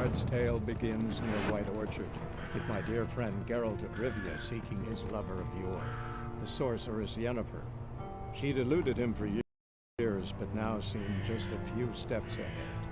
Bard's tale begins near White Orchard, with my dear friend Geralt of Rivia seeking his lover of yore, the sorceress Yennefer. She'd eluded him for years, but now seemed just a few steps ahead.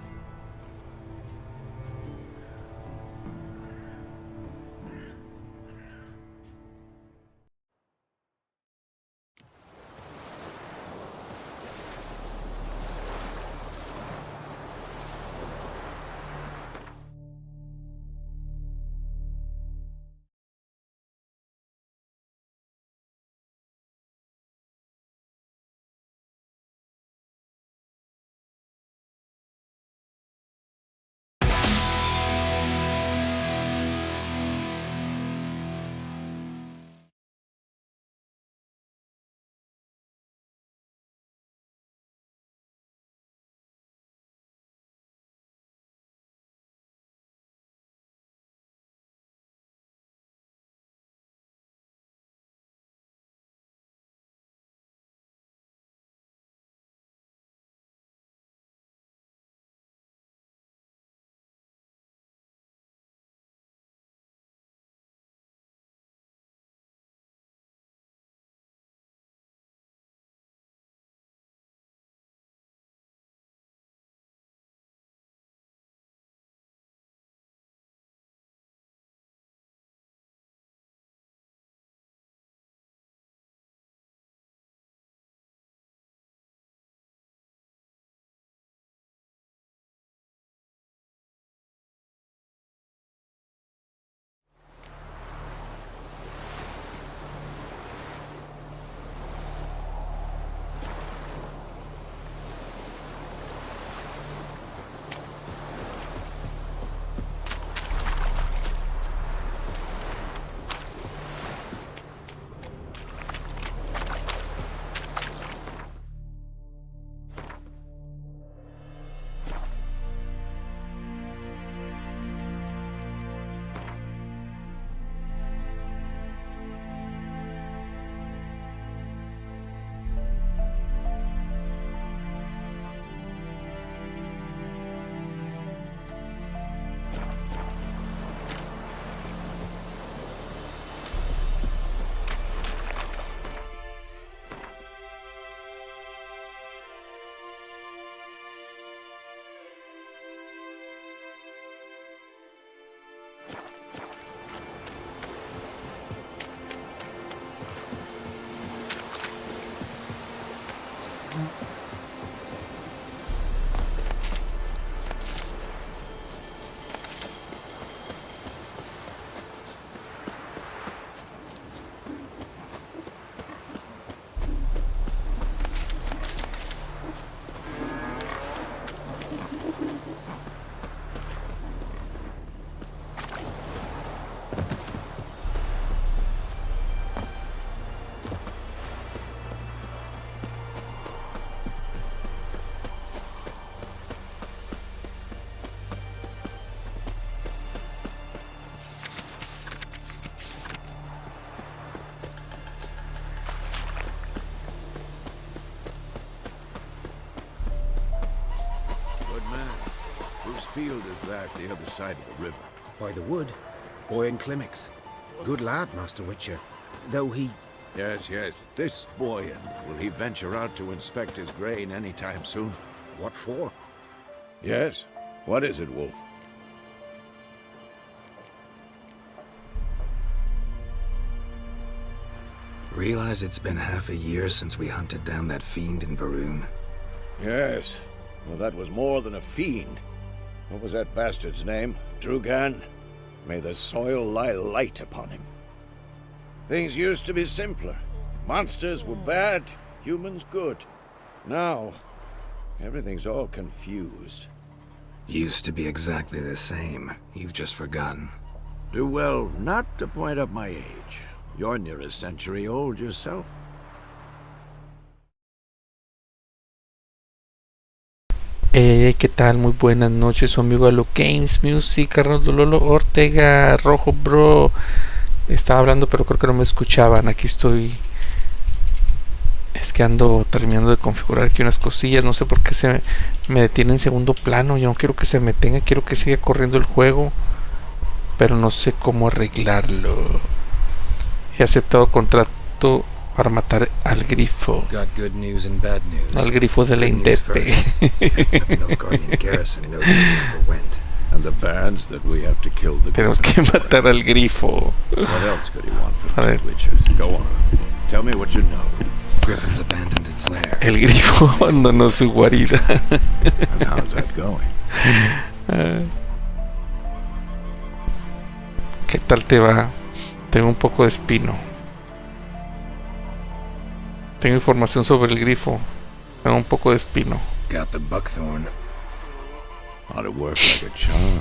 Field is that the other side of the river? By the wood. Boy in Clemmix. Good lad, Master Witcher. Though he... Yes. This Boyan. Will he venture out to inspect his grain anytime soon? What for? Yes. What is it, Wolf? Realize it's been half a year since we hunted down that fiend in Varun. Yes. Well, that was more than a fiend. What was that bastard's name? Drugan? May the soil lie light upon him. Things used to be simpler. Monsters were bad, humans good. Now, everything's all confused. Used to be exactly the same. You've just forgotten. Do well not to point up my age. You're near a century old yourself. ¿Qué tal? Muy buenas noches, su amigo ALOGamesMusic, Carlos Lolo Ortega, Rojo Bro. Estaba hablando pero creo que no me escuchaban. Aquí estoy Es que ando terminando de configurar aquí unas cosillas. No sé por qué se me detiene en segundo plano. Yo no quiero que se me tenga, quiero que siga corriendo el juego, pero no sé cómo arreglarlo. He aceptado contrato para matar al grifo. Got good news and bad news. Al grifo de la Good news Indepe. first. The Nilfgaardian garrison knows where the grifo went. And the bad's that we have to kill the Tenemos que griffin. matar al grifo. What else could he want from A ver. the Witchers? Go on. Tell me what you know. Griffin's abandoned its lair. El grifo abandonó su guarida. And how's that going? ¿Qué tal te va? Tengo un poco de espino. Tengo información sobre el grifo. Tengo un poco de espino. Got the buckthorn. Ought to work like a charm.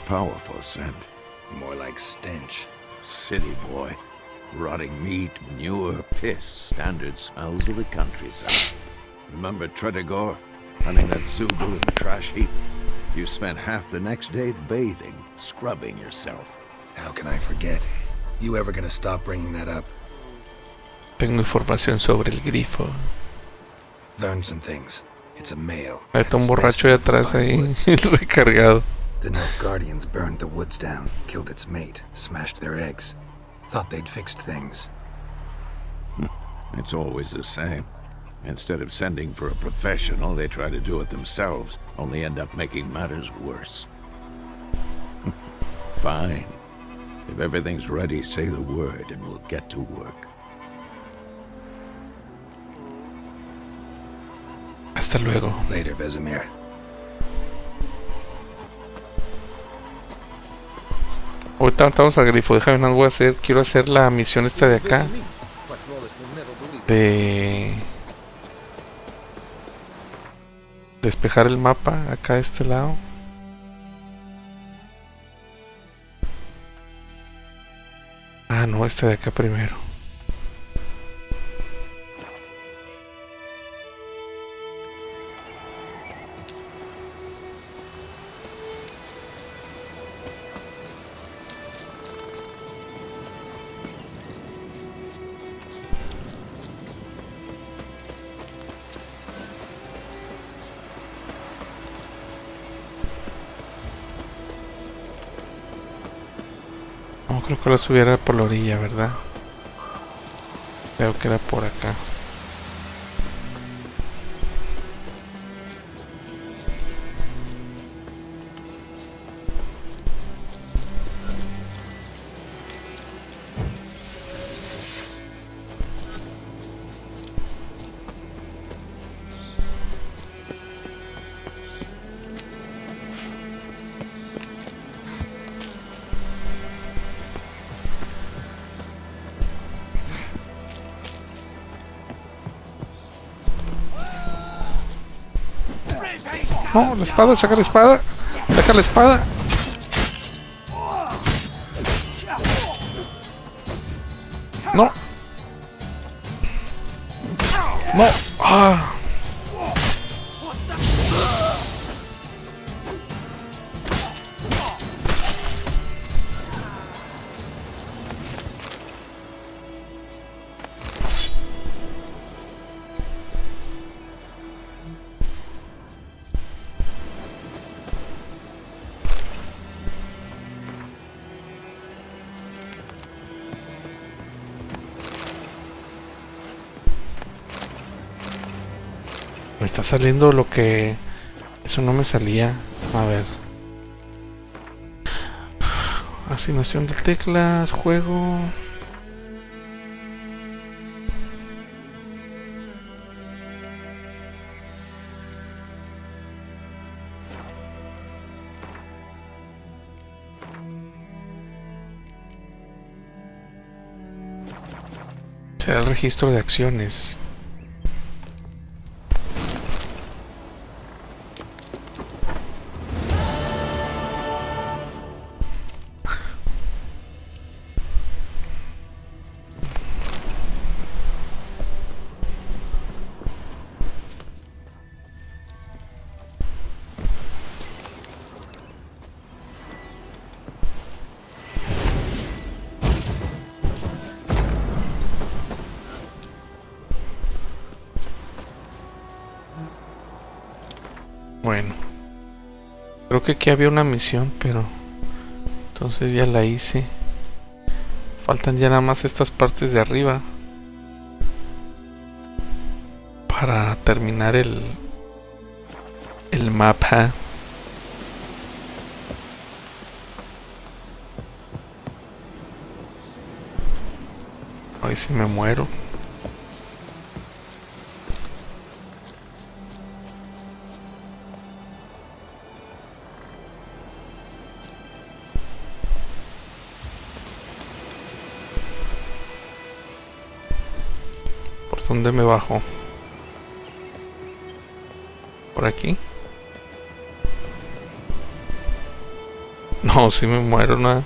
Powerful scent. More like stench. City boy. Rotting meat, manure, piss. Standard smells of the countryside. Remember Tredegor? Hunting that Zoogle in the trash heap? You spent half the next day bathing, scrubbing yourself. How can I forget? You ever gonna stop bringing that up? Tengo información sobre el grifo. Learn some things. It's a male. Ahí está un borracho de atrás ahí, recargado. The Nilfgaardians burned the woods down, killed its mate, smashed their eggs. Thought they'd fixed things. It's always the same. Instead of sending for a professional, they try to do it themselves, only end up making matters worse. Fine. If everything's ready, say the word and we'll get to work. Hasta luego. Later, Vesemir. Ahorita matamos al grifo. Déjame, no voy a hacer. Quiero hacer la misión esta de acá. De despejar el mapa acá de este lado. Ah, no, esta de acá primero. No, creo que la subiera por la orilla, ¿verdad? Creo que era por acá. No, la espada, saca la espada. Saca la espada. No. No. Ah. Me está saliendo lo que... Eso no me salía. A ver. Asignación de teclas, juego. Será el registro de acciones. Creo que aquí había una misión, pero entonces ya la hice. Faltan ya nada más estas partes de arriba para terminar el mapa. Ay, si me muero. ¿Por dónde me bajo? ¿Por aquí? No, si me muero, nada.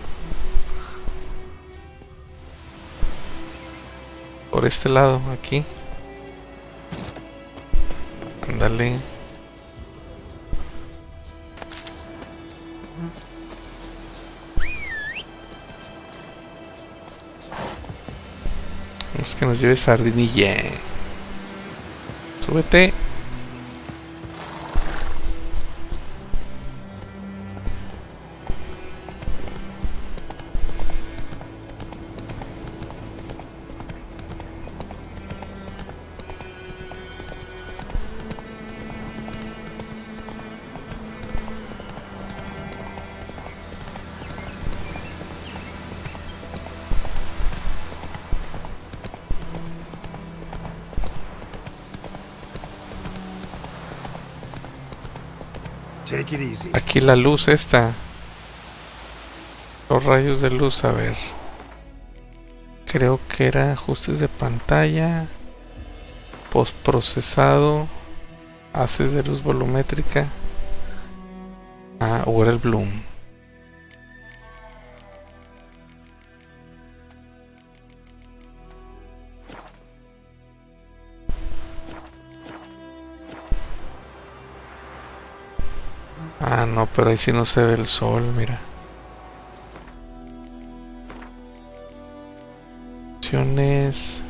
Por este lado, aquí. Ándale. Vamos que nos lleve sardinilla. Súbete. Take it easy. Aquí la luz esta. Los rayos de luz, a ver. Creo que era ajustes de pantalla. Postprocesado. Haces de luz volumétrica. Ah, o era el bloom. Ah, no, pero ahí sí no se ve el sol, mira. Opciones.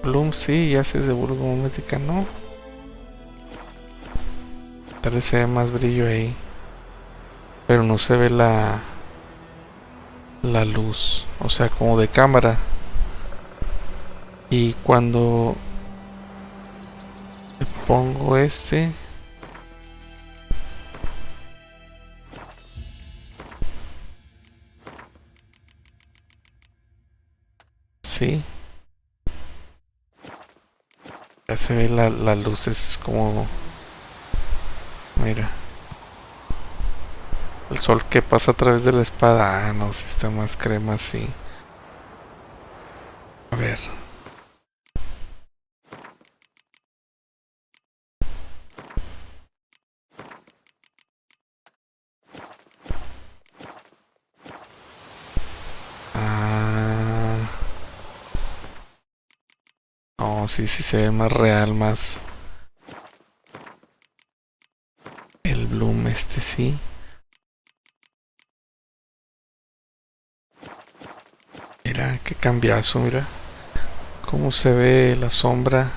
Bloom sí, y haces de volumétrica, no. Tal vez se ve más brillo ahí. Pero no se ve la luz. O sea, como de cámara. Y cuando le pongo este, sí, ya se ve la luz, es como, mira, el sol que pasa a través de la espada. Ah, no, si está más crema, sí. A ver. No, sí, sí se ve más real, más el bloom este, sí. Mira, qué cambiazo, mira cómo se ve la sombra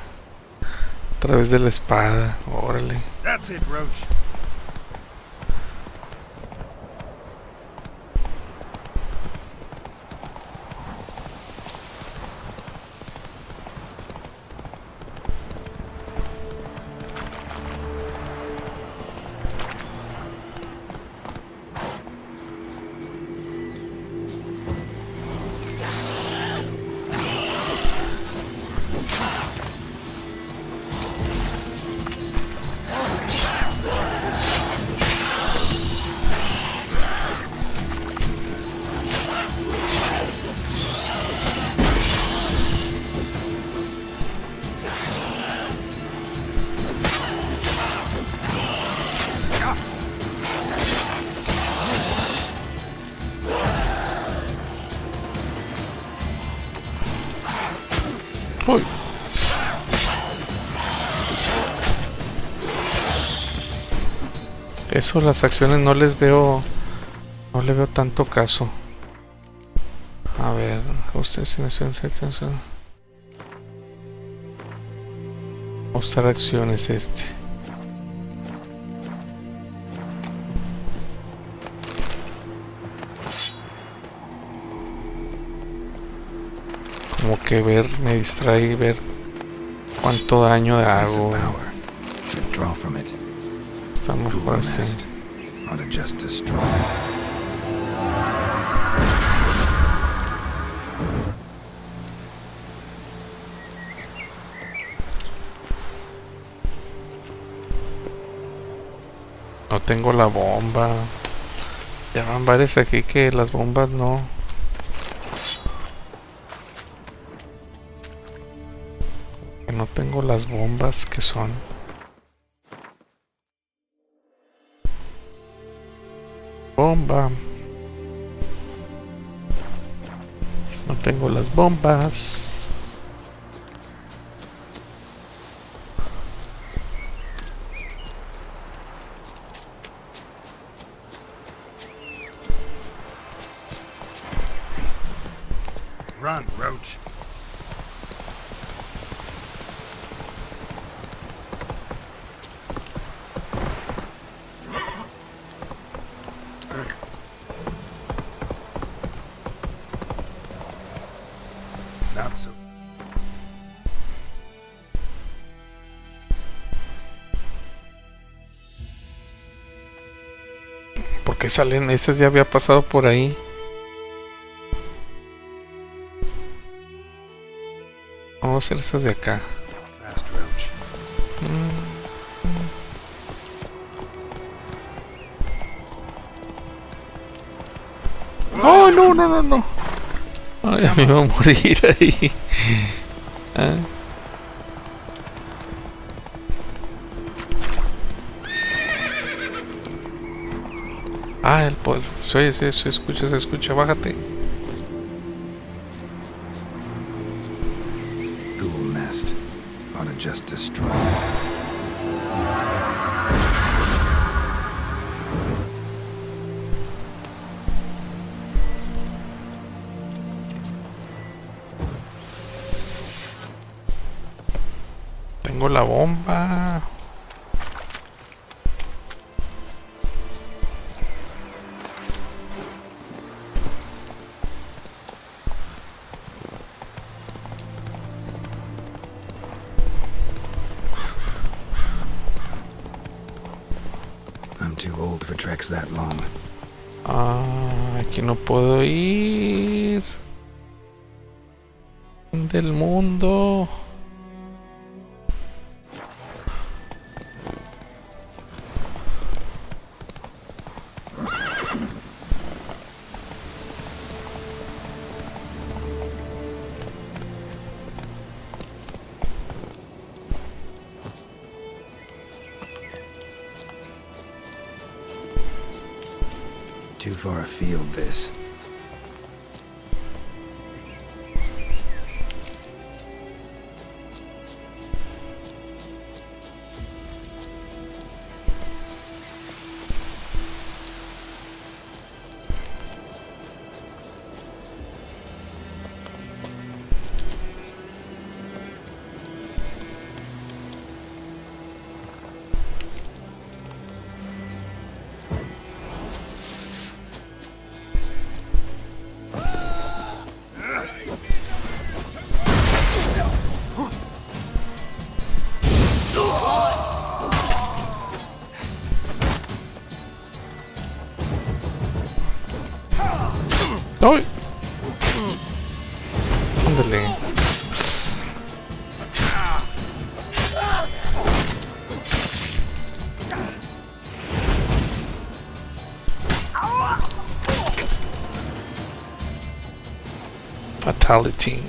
a través de la espada. Órale. That's it, Roach. Uy. Eso, las acciones no les veo, no le veo tanto caso. A ver, usted si no se atención. Mostrar acciones este. Como que ver, me distrae ver cuánto daño hago. Está mejor así. No tengo la bomba. Ya van varios aquí que las bombas no. Que no tengo las bombas que son. Bomba. No tengo las bombas. Run, Roach. Not so. ¿Por qué salen esas? Ya había pasado por ahí. Vamos a hacer esas de acá. Fast, Roach. Oh, no, no, no, no. Ay, a mí me va a morir ahí. Ah. Ah, el poder. Se escucha, bájate. Ghoul nest. Ought to just destroy. Tengo la bomba. I'm too old for treks that long. Ah, aquí no puedo ir. Fin del mundo. Too far afield, this. ¡Ay! Ándale. Fatality.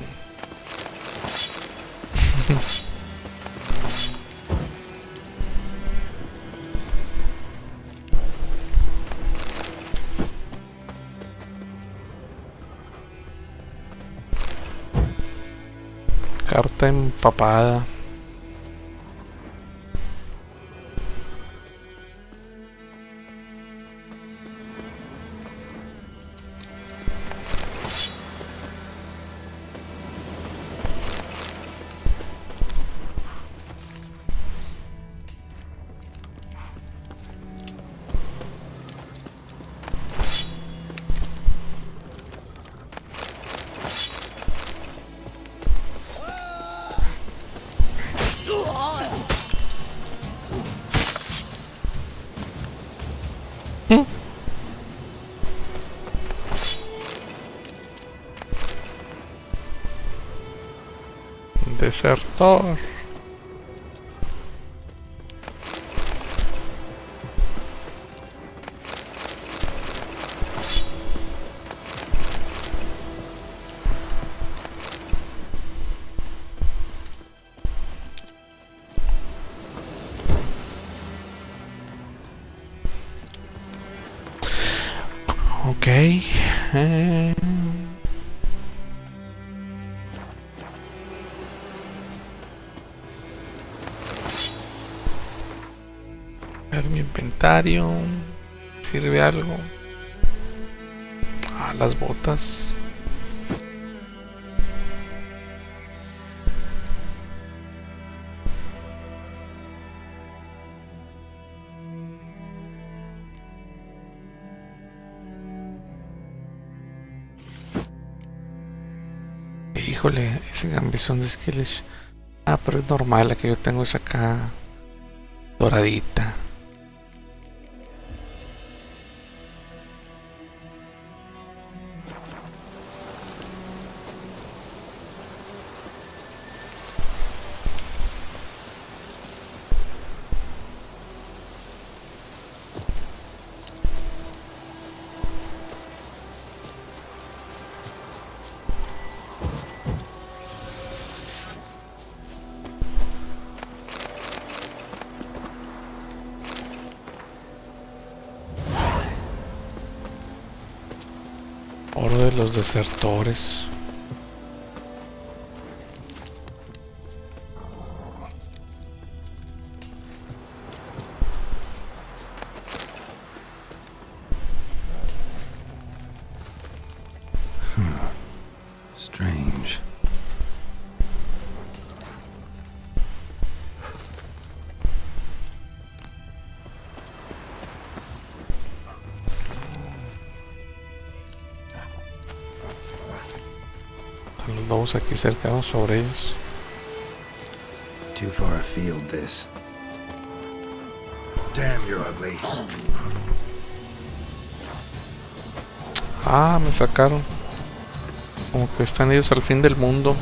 Carta empapada. Desertor. Ok. Ver mi inventario. ¿Sirve algo? Ah, las botas. Híjole, ese gambizón de Skillish. Ah, pero es normal, la que yo tengo es acá doradita. Oro de los desertores. Strange. Los lobos aquí cerca, ¿no? Sobre ellos. Too far afield, this. Damn, you're ugly. Ah, me sacaron. Como que están ellos al fin del mundo.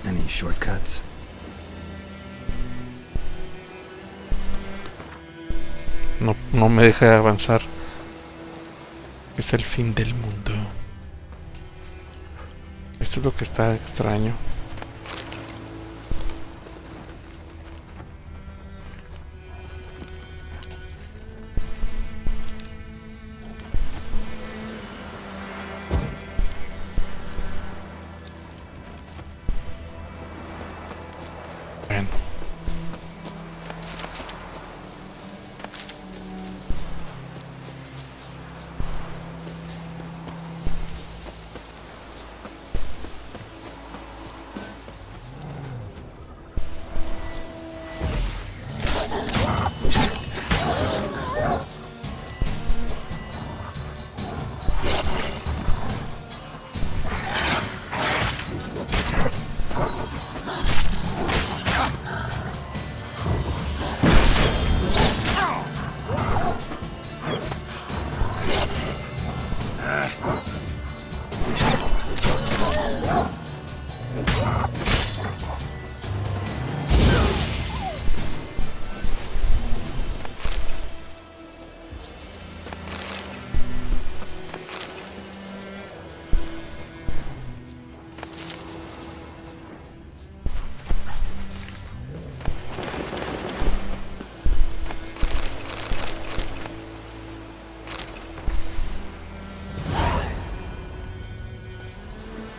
Any shortcuts? No me deja avanzar. Es el fin del mundo. Esto es lo que está extraño. Bueno.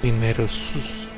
Dinero sus.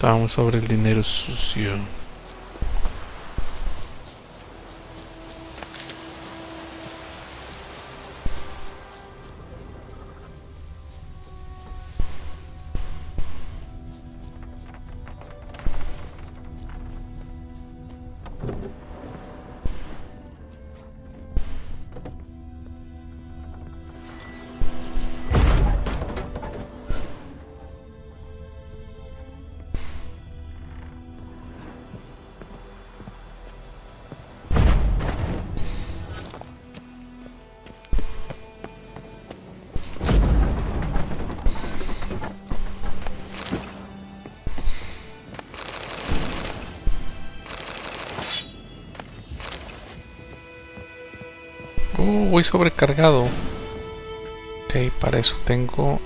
Vamos sobre el dinero sucio. Voy sobrecargado. Ok, para eso tengo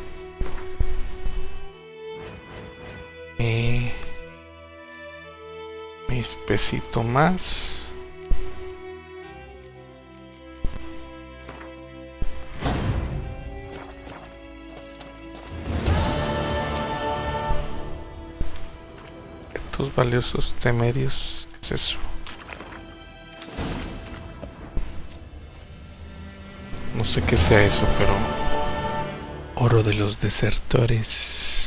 mi espesito más. Estos valiosos temerios. ¿Qué es eso? No sé qué sea eso, pero oro de los desertores.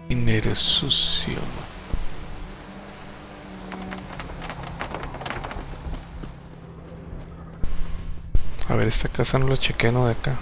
Dinero sucio. A ver, esta casa no la chequé, no, de acá.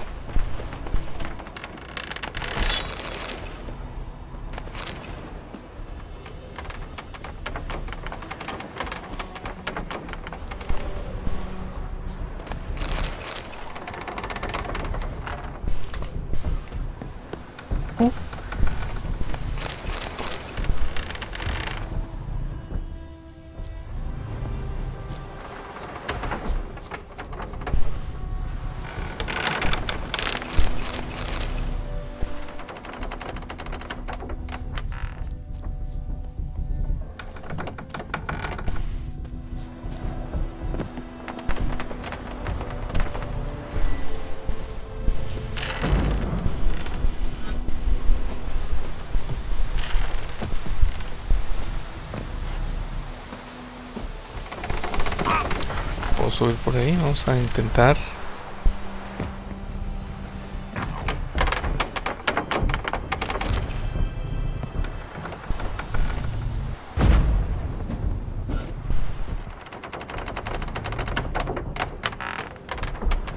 Puedo subir por ahí, vamos a intentar.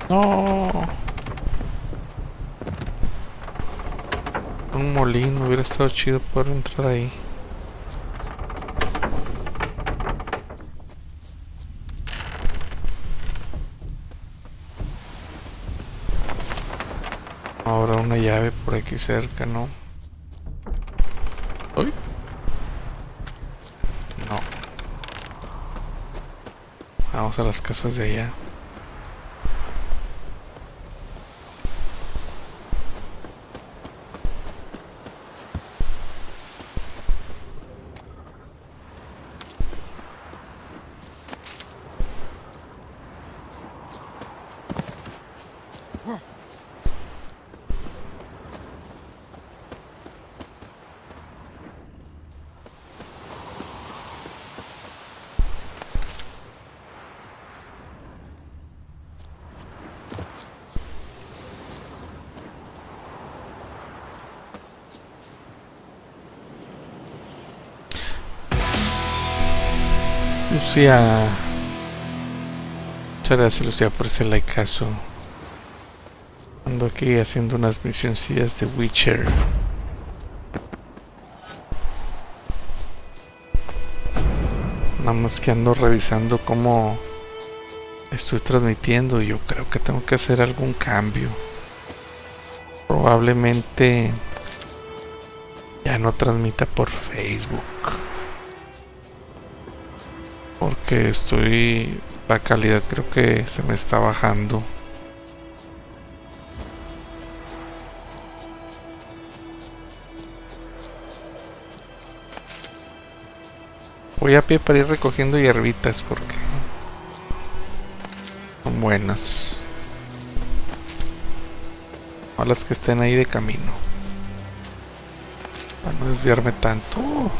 No, un molino, hubiera estado chido poder entrar ahí. Ahora una llave por aquí cerca, ¿no? ¿Uy? No. Vamos a las casas de allá. Lucía, muchas gracias, Lucía, por ese likeazo. Ando aquí haciendo unas misioncillas de Witcher. Vamos, que ando revisando cómo estoy transmitiendo. Yo creo que tengo que hacer algún cambio. Probablemente ya no transmita por Facebook. Porque la calidad creo que se me está bajando. Voy a pie para ir recogiendo hierbitas porque son buenas. A las que estén ahí de camino. Para no desviarme tanto.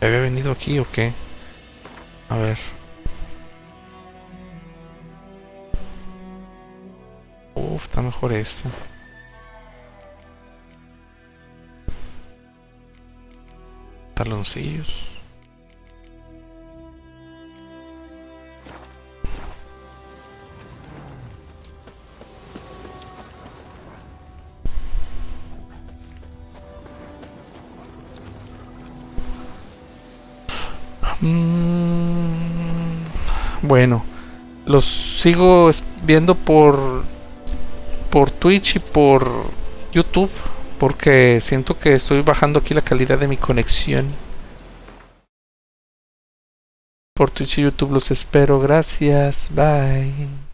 ¿Había venido aquí o qué? A ver. Uf, está mejor esta. Taloncillos. Bueno, los sigo viendo por Twitch y por YouTube porque siento que estoy bajando aquí la calidad de mi conexión. Por Twitch y YouTube los espero. Gracias. Bye.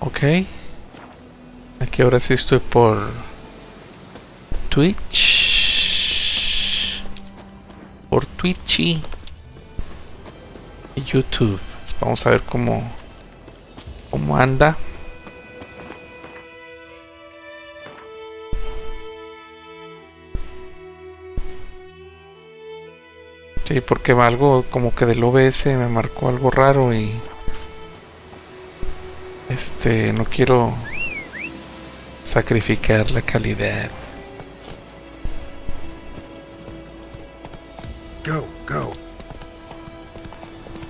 Ok. Aquí ahora sí estoy por Twitch. Por Twitch y YouTube. Vamos a ver cómo anda. Sí, porque algo como que del OBS me marcó algo raro y no quiero sacrificar la calidad. Go, go.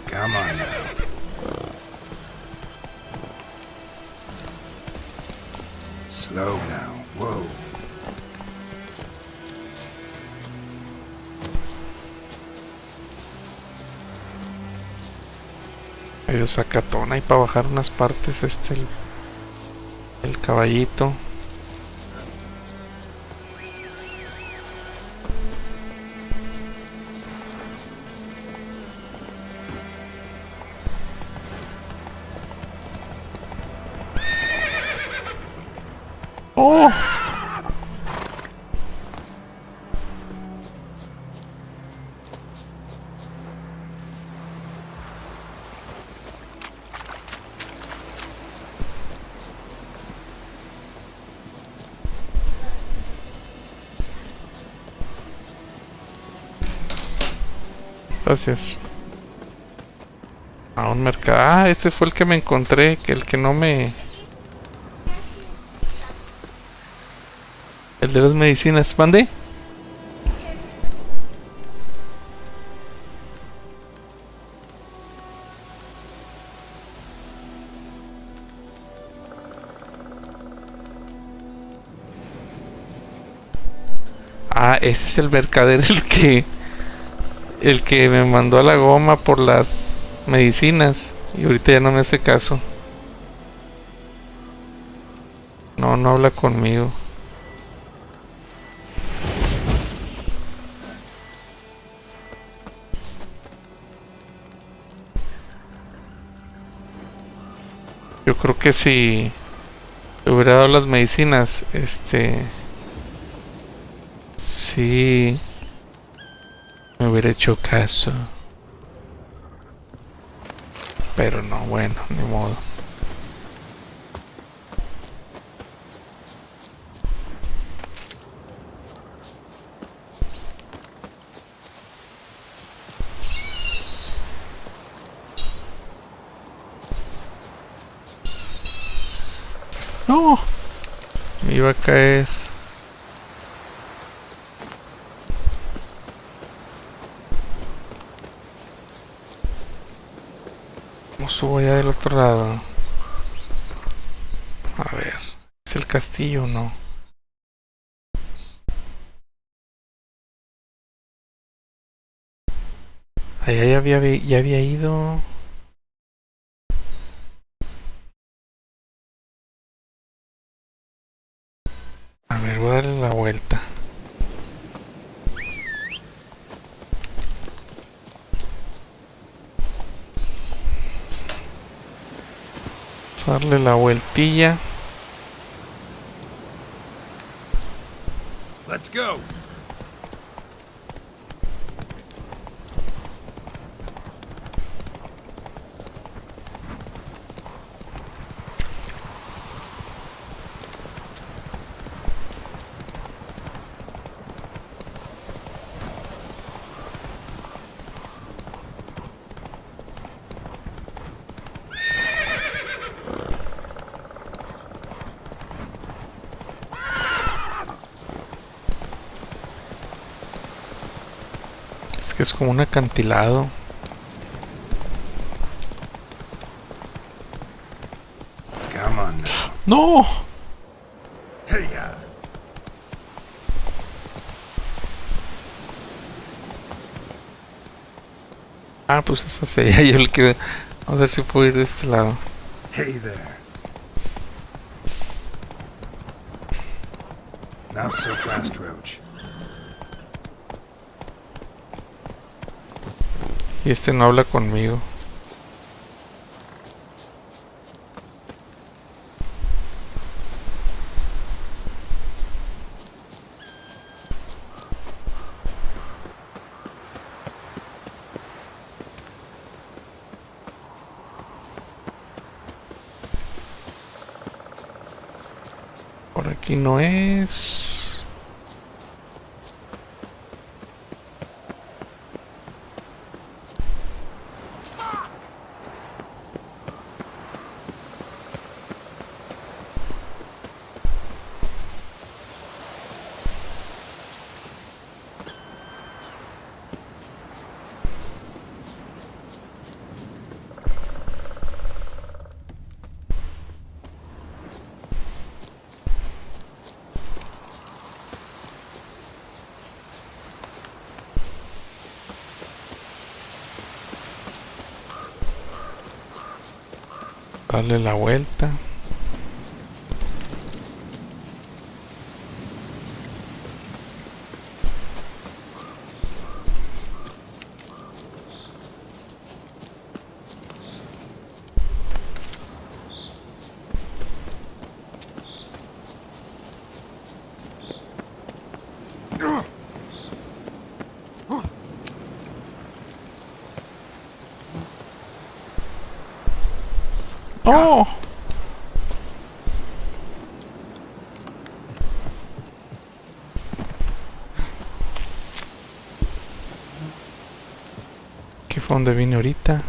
Come on now. Slow now. Whoa. Medio sacatona y para bajar unas partes el caballito. ¡Oh! Gracias. A un mercado. Ah, este fue el que me encontré. Que el que no me... de las medicinas. ¿Mande? Ah, ese es el mercader el que me mandó a la goma por las medicinas. Y ahorita ya no me hace caso. No, no habla conmigo. Yo creo que si le hubiera dado las medicinas, sí, me hubiera hecho caso. Pero no, bueno, ni modo. No, me iba a caer. ¿Cómo subo allá del otro lado? A ver, ¿es el castillo o no? Allá ya había ido. A ver, voy a darle la vuelta. Darle la vueltilla. Let's go. Es que es como un acantilado. Come on now. ¡No! Hey, ya. Ah, pues esa sería yo el que... A ver si puedo ir de este lado. Hey there. Not so fast, Roach. Y este no habla conmigo. Por aquí no es. Darle la vuelta. ¡Oh! ¿Qué fue donde vine ahorita?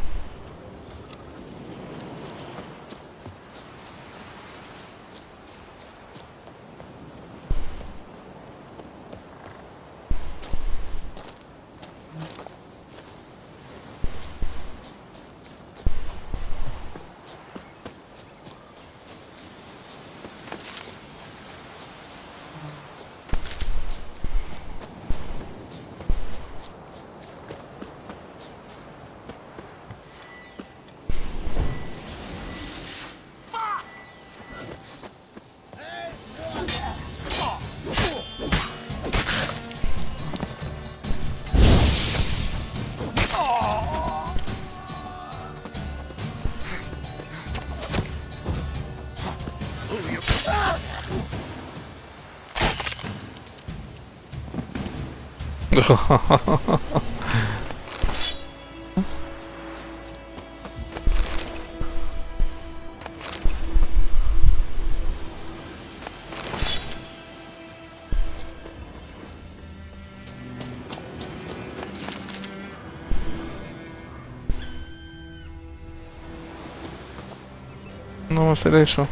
No va a ser eso.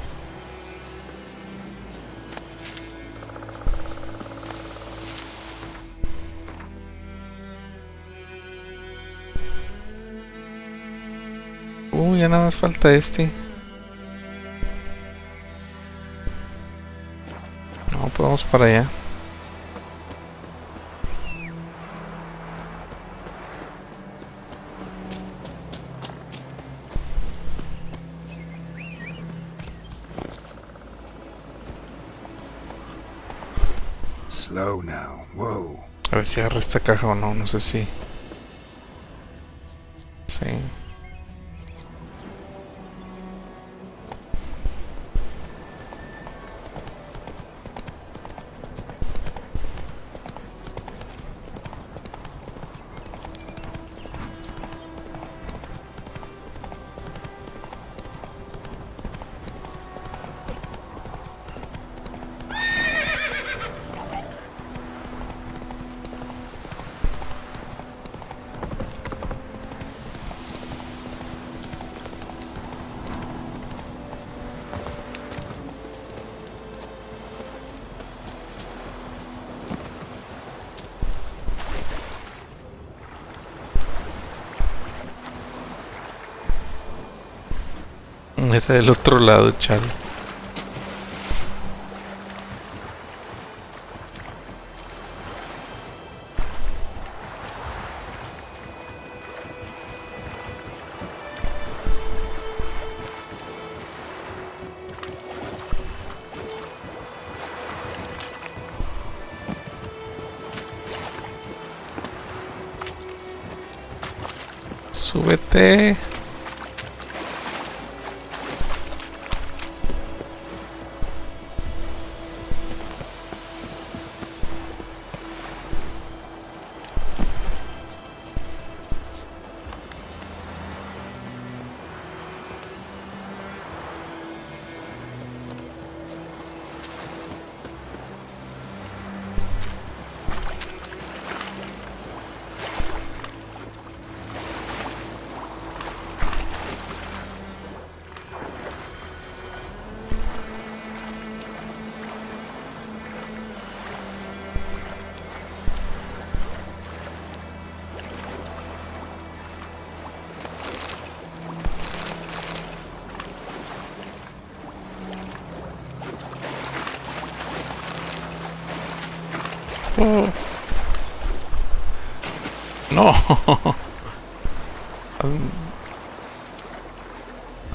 Ya nada más falta este. No, pues vamos para allá. Slow now. Whoa. A ver si agarra esta caja o no, no sé si. Sí. Era del otro lado, chale. Súbete. Oh. No.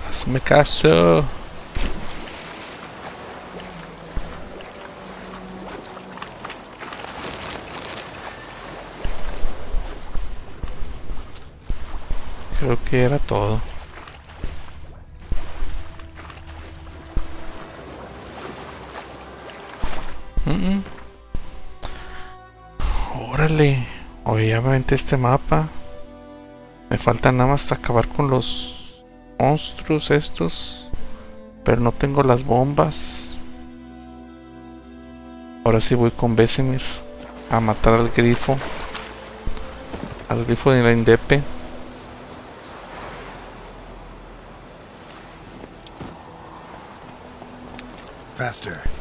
Hazme caso. Creo que era todo. Órale. Obviamente este mapa. Me falta nada más acabar con los monstruos estos. Pero no tengo las bombas. Ahora sí voy con Besemir a matar al grifo. Al grifo de la Indepe. Faster.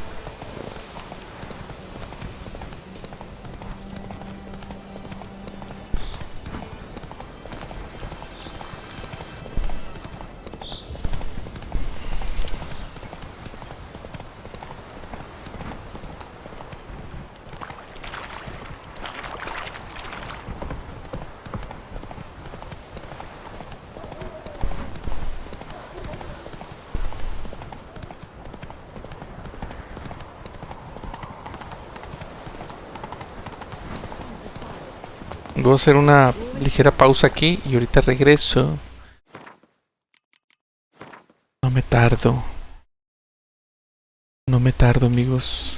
Voy a hacer una ligera pausa aquí y ahorita regreso. No me tardo. No me tardo, amigos.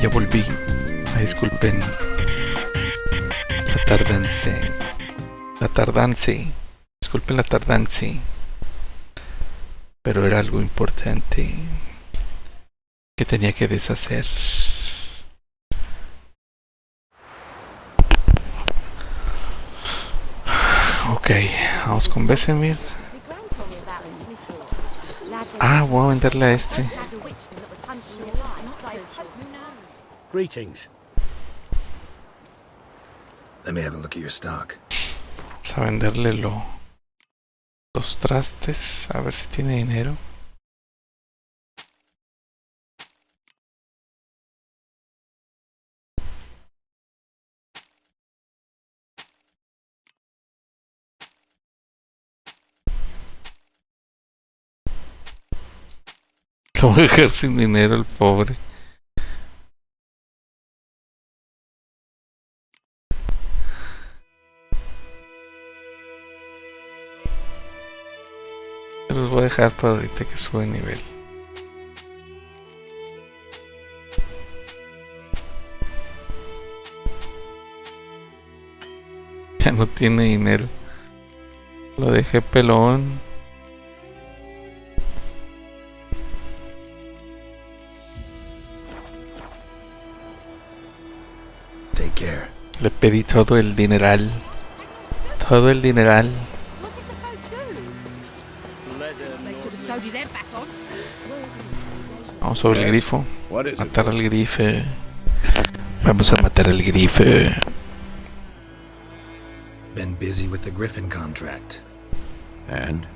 Ya volví. Ay, disculpen la tardanza. Disculpen la tardanza. Pero era algo importante que tenía que deshacer. Ok, vamos con Besemir. Ah, voy a venderle a este. Greetings. Let me have a look at your stock. Vamos a venderle los trastes. A ver si tiene dinero. Lo voy a dejar sin dinero el pobre. Los voy a dejar para ahorita que sube nivel. Ya no tiene dinero. Lo dejé pelón. Take care. Le pedí todo el dineral. Todo el dineral. Vamos sobre el grifo. Matar al grifo. Vamos a matar al grifo. Been busy with the Griffin contract. And?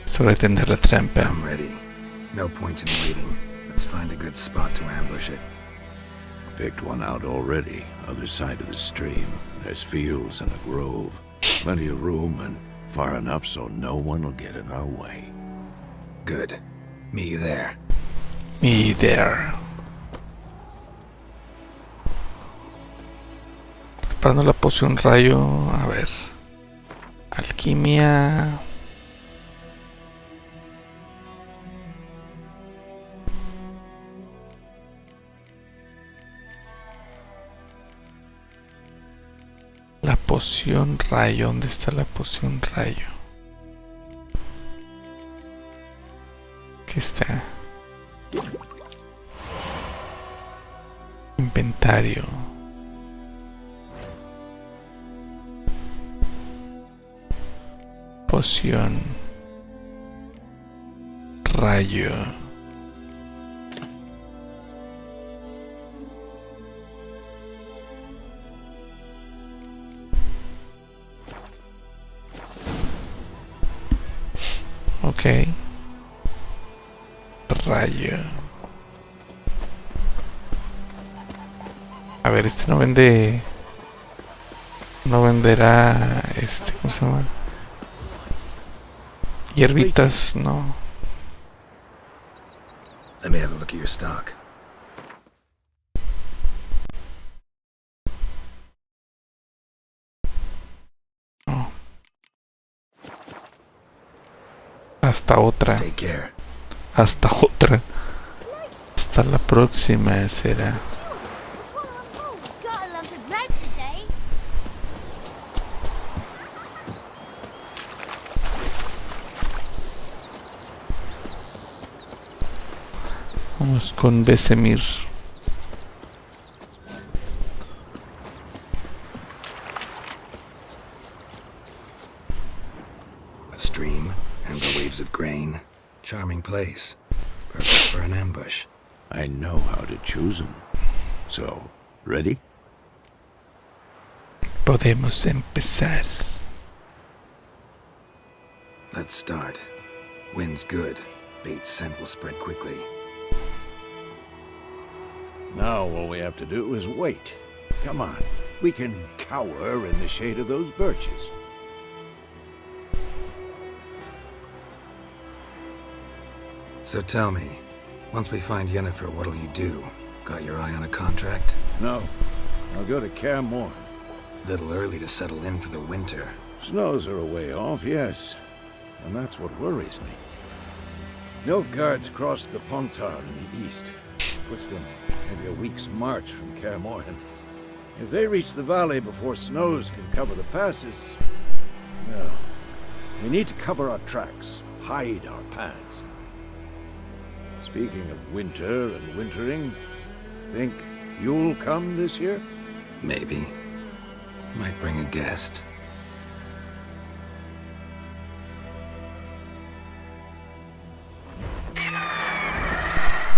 Sobre tender la trampa. I'm ready. No point in waiting. Let's find a good spot to ambush it. Picked one out already. Other side of the stream. There's fields and a grove. Plenty of room and far enough so no one will get in our way. Good. Meet you there. Me there. Preparando la poción rayo. A ver. Alquimia. La poción rayo. ¿Dónde está la poción rayo? Aquí está. Inventario. Poción. Rayo. Ok. Rayo. A ver, este no vende. No venderá. ¿Cómo se llama? Hierbitas, no. Let me have a look at your stock. No. Hasta otra. Take care. Hasta otra. Hasta la próxima será. That's what I'm told. Got a lump of bread today. Vamos con Besemir. A stream, and the waves of grain. Charming place. Perfect for an ambush. I know how to choose them. So, ready? Podemos empezar. Let's start. Wind's good. Bait's scent will spread quickly. Now all we have to do is wait. Come on. We can cower in the shade of those birches. So tell me, once we find Yennefer, what'll you do? Got your eye on a contract? No. I'll go to Kaer Morhen. Little early to settle in for the winter. Snows are a way off, yes. And that's what worries me. Nilfgaard's crossed the Pontar in the east. Puts them maybe a week's march from Kaer Morhen. If they reach the valley before snows can cover the passes, well, we need to cover our tracks, hide our paths. Speaking of winter and wintering, think you'll come this year? Maybe. Might bring a guest.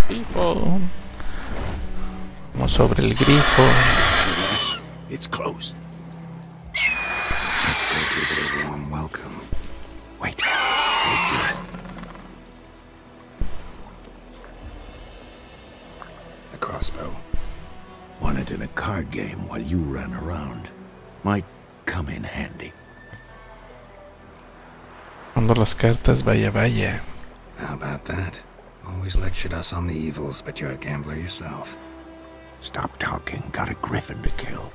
Grifo. Vamos sobre el grifo. It's closed. Let's go give it a warm welcome. Wait. Just... A crossbow. Won it in a card game while you ran around. Might come in handy. Cuando las cartas, vaya, vaya. How about that? Always lectured us on the evils, but you're a gambler yourself. Stop talking. Got a griffin to kill.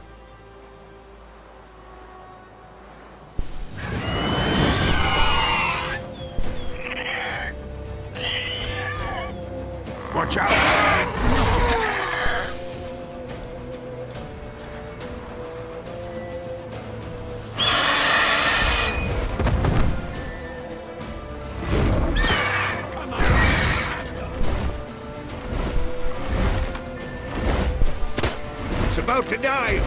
Watch out! It's about to dive!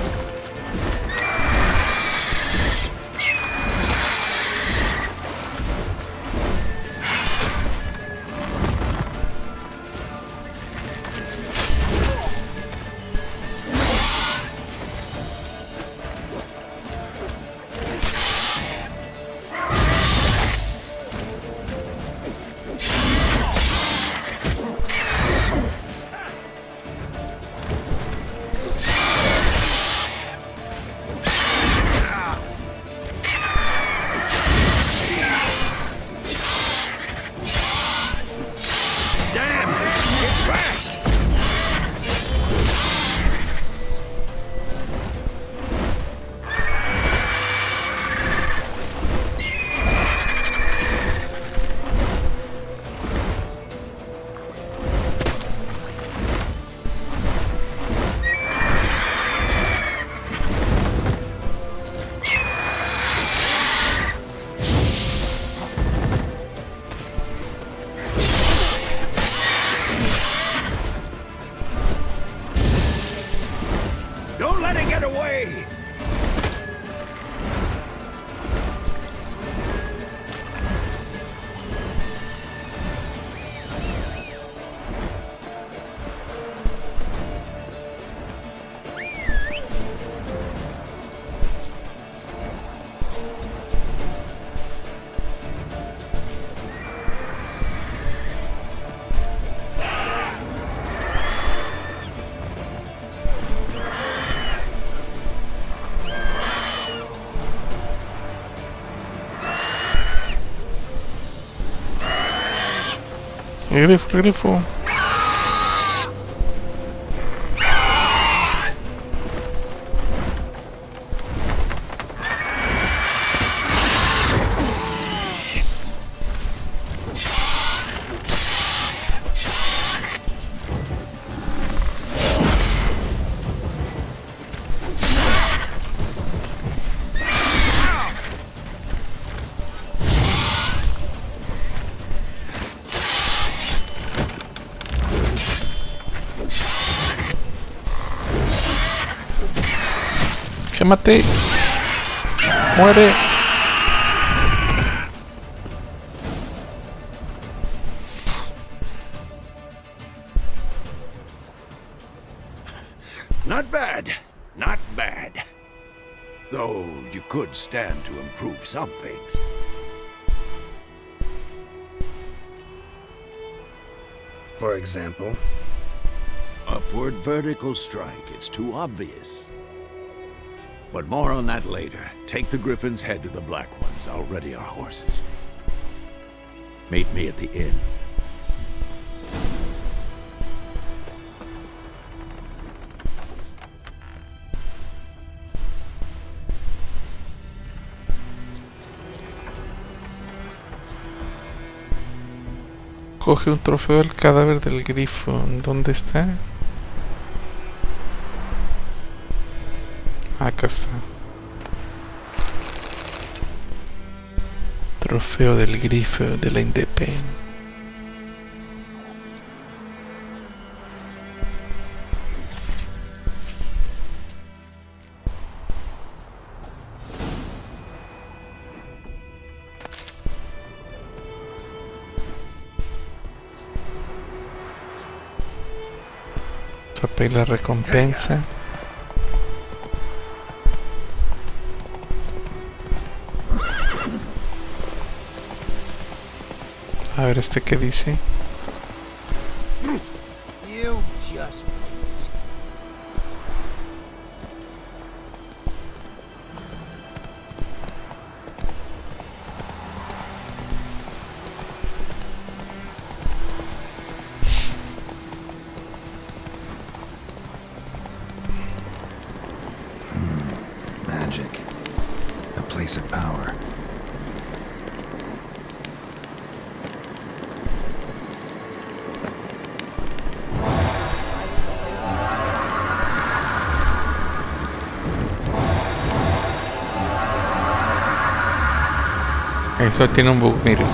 Don't let it get away! Grifo, grifo. Quémate. Muere. Not bad. Not bad. Though you could stand to improve some things. For example? Upward vertical strike. It's too obvious. But more on that later. Take the Griffin's head to the Black Ones. I'll ready our horses. Meet me at the inn. Coge un trofeo del cadáver del grifo. ¿Dónde está? Acá está. Trofeo del grifo de la independencia. Vamos a pedir la recompensa. A ver, ¿este qué dice? You just wait. Magic. A place of power. Eso tiene un bug, mire.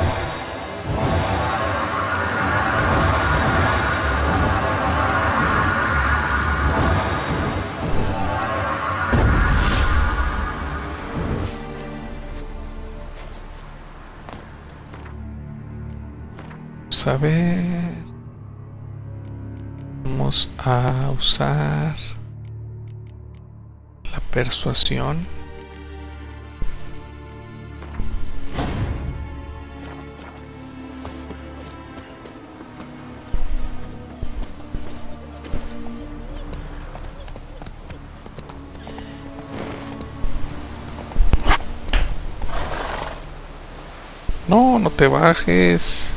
Vamos a ver. Vamos a usar la persuasión. No, no te bajes.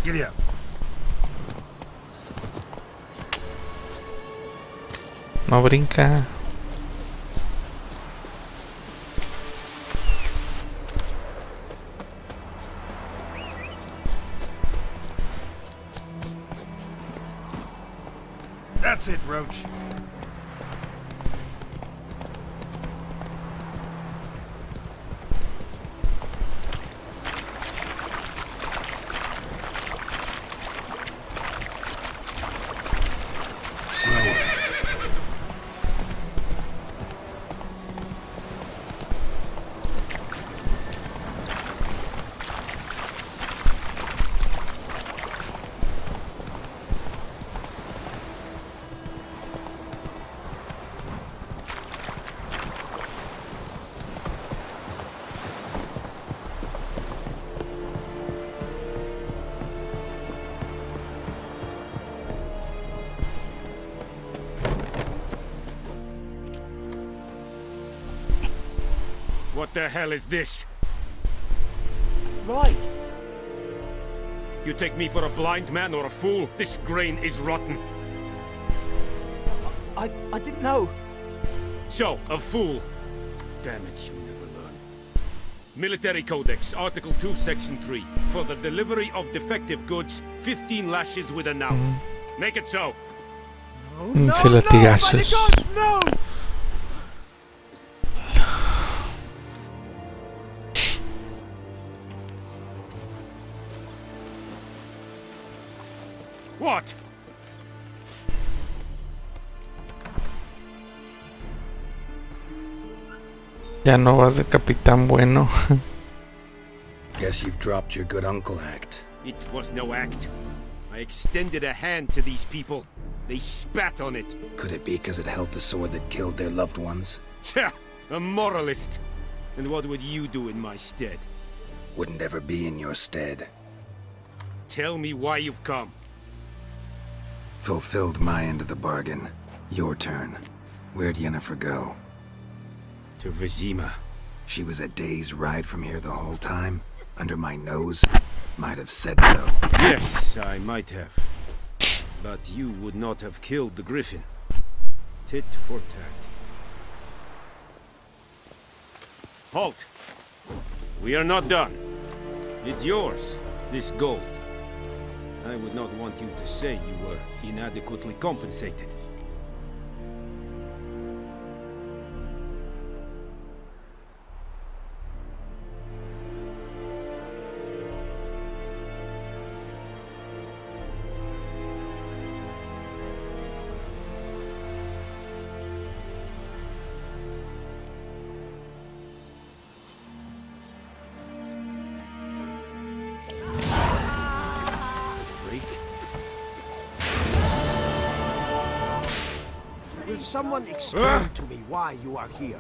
Giddy up. No brinca. That's it, Roach. Slower. What the hell is this? Right. You take me for a blind man or a fool? This grain is rotten. I didn't know. So, a fool. Damn it, you never learn. Military Codex, Article 2, Section 3. For the delivery of defective goods, 15 lashes with a knout. Make it so. No, Se latigazos. no! What? Ya no vas de capitán bueno. Guess you've dropped your good uncle act. It was no act. I extended a hand to these people. They spat on it. Could it be because it held the sword that killed their loved ones? Tja, a moralist. And what would you do in my stead? Wouldn't ever be in your stead. Tell me why you've come. Fulfilled my end of the bargain. Your turn. Where'd Yennefer go? To Vizima. She was a day's ride from here the whole time? Under my nose? Might have said so. Yes, I might have. But you would not have killed the griffin. Tit for tat. Halt! We are not done. It's yours, this gold. I would not want you to say you were inadequately compensated. Will someone explain to me why you are here?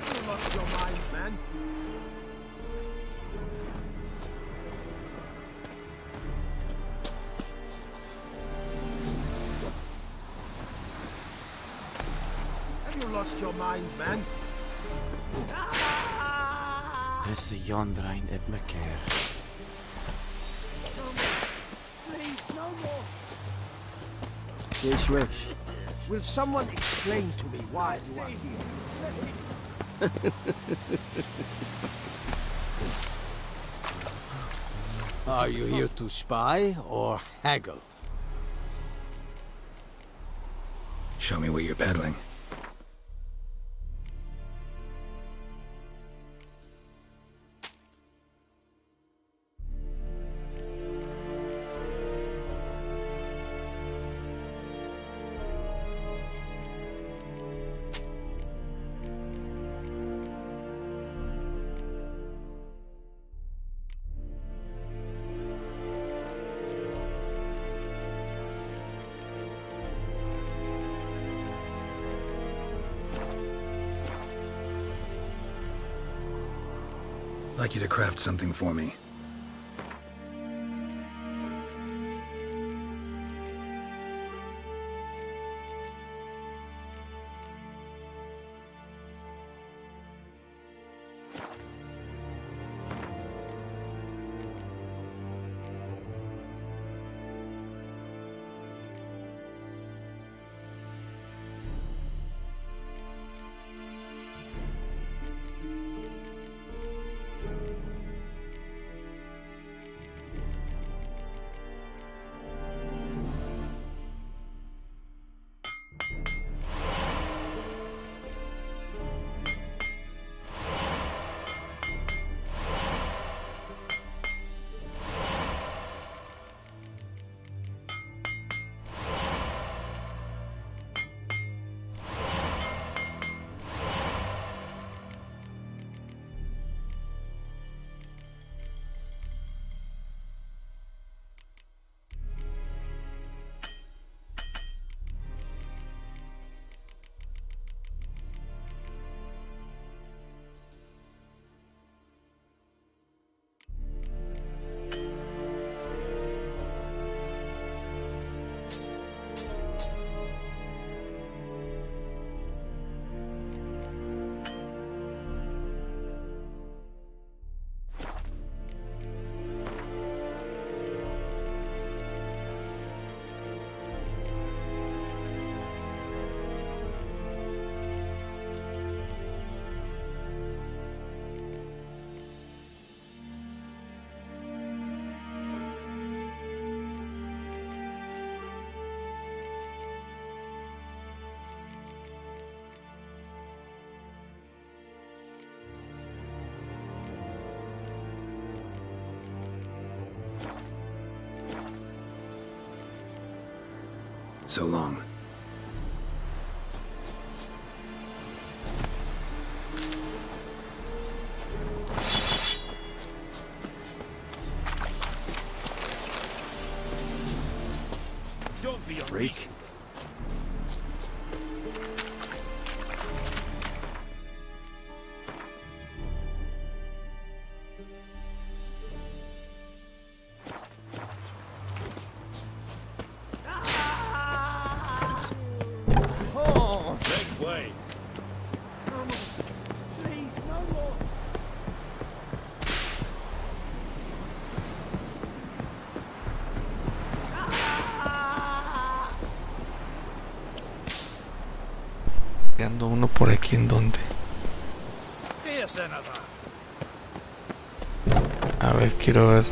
You lost your mind, man. Have you lost your mind, man? Hesse Jondrain et Meker. Please, no more. Yes, Rex. Will someone explain to me why you are here? Are you here to spy or haggle? Show me what you're peddling. Like you to craft something for me. So long. Don't be a Freak. Make way. Please, no more. Ando uno por aquí en donde. Here's another. A ver, quiero ver.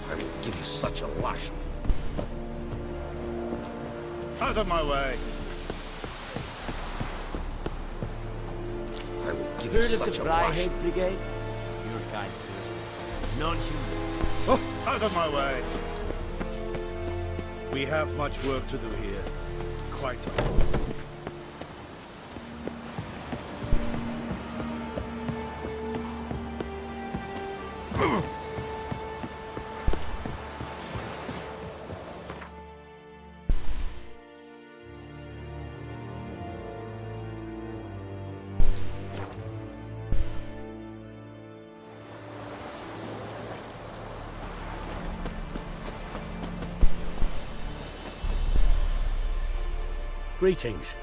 I will give you such a lash. Out of my way. I will give you Heard of such the a lash. Flyhead Brigade? Your kind, sir. Non-humans. Oh, out of my way. We have much work to do here. Quite a lot. Greetings.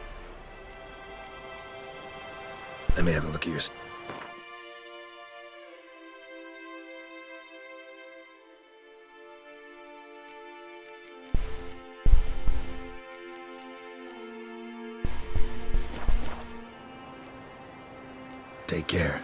Let me have a look at your... Take care.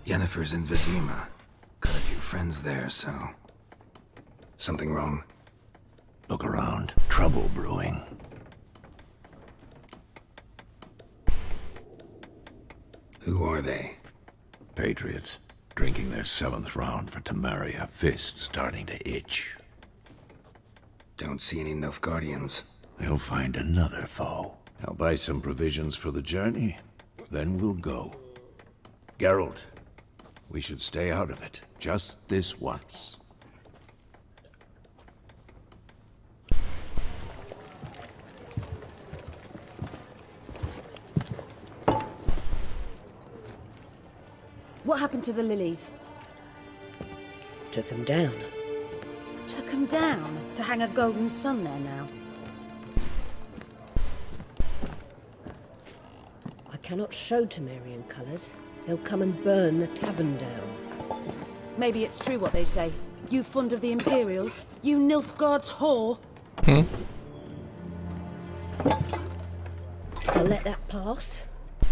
Yennefer's in Vizima. Got a few friends there, so... Something wrong? Look around. Trouble brewing. Who are they? Patriots. Drinking their 7th round for Temeria. Fist starting to itch. Don't see any Nilfgaardians. They'll find another foe. I'll buy some provisions for the journey. Then we'll go. Geralt, we should stay out of it. Just this once. What happened to the lilies? Took him down. Took them down to hang a golden sun there now. I cannot show Temerian colours. They'll come and burn the tavern down. Maybe it's true what they say. You fond of the Imperials? You Nilfgaard's whore? I'll let that pass.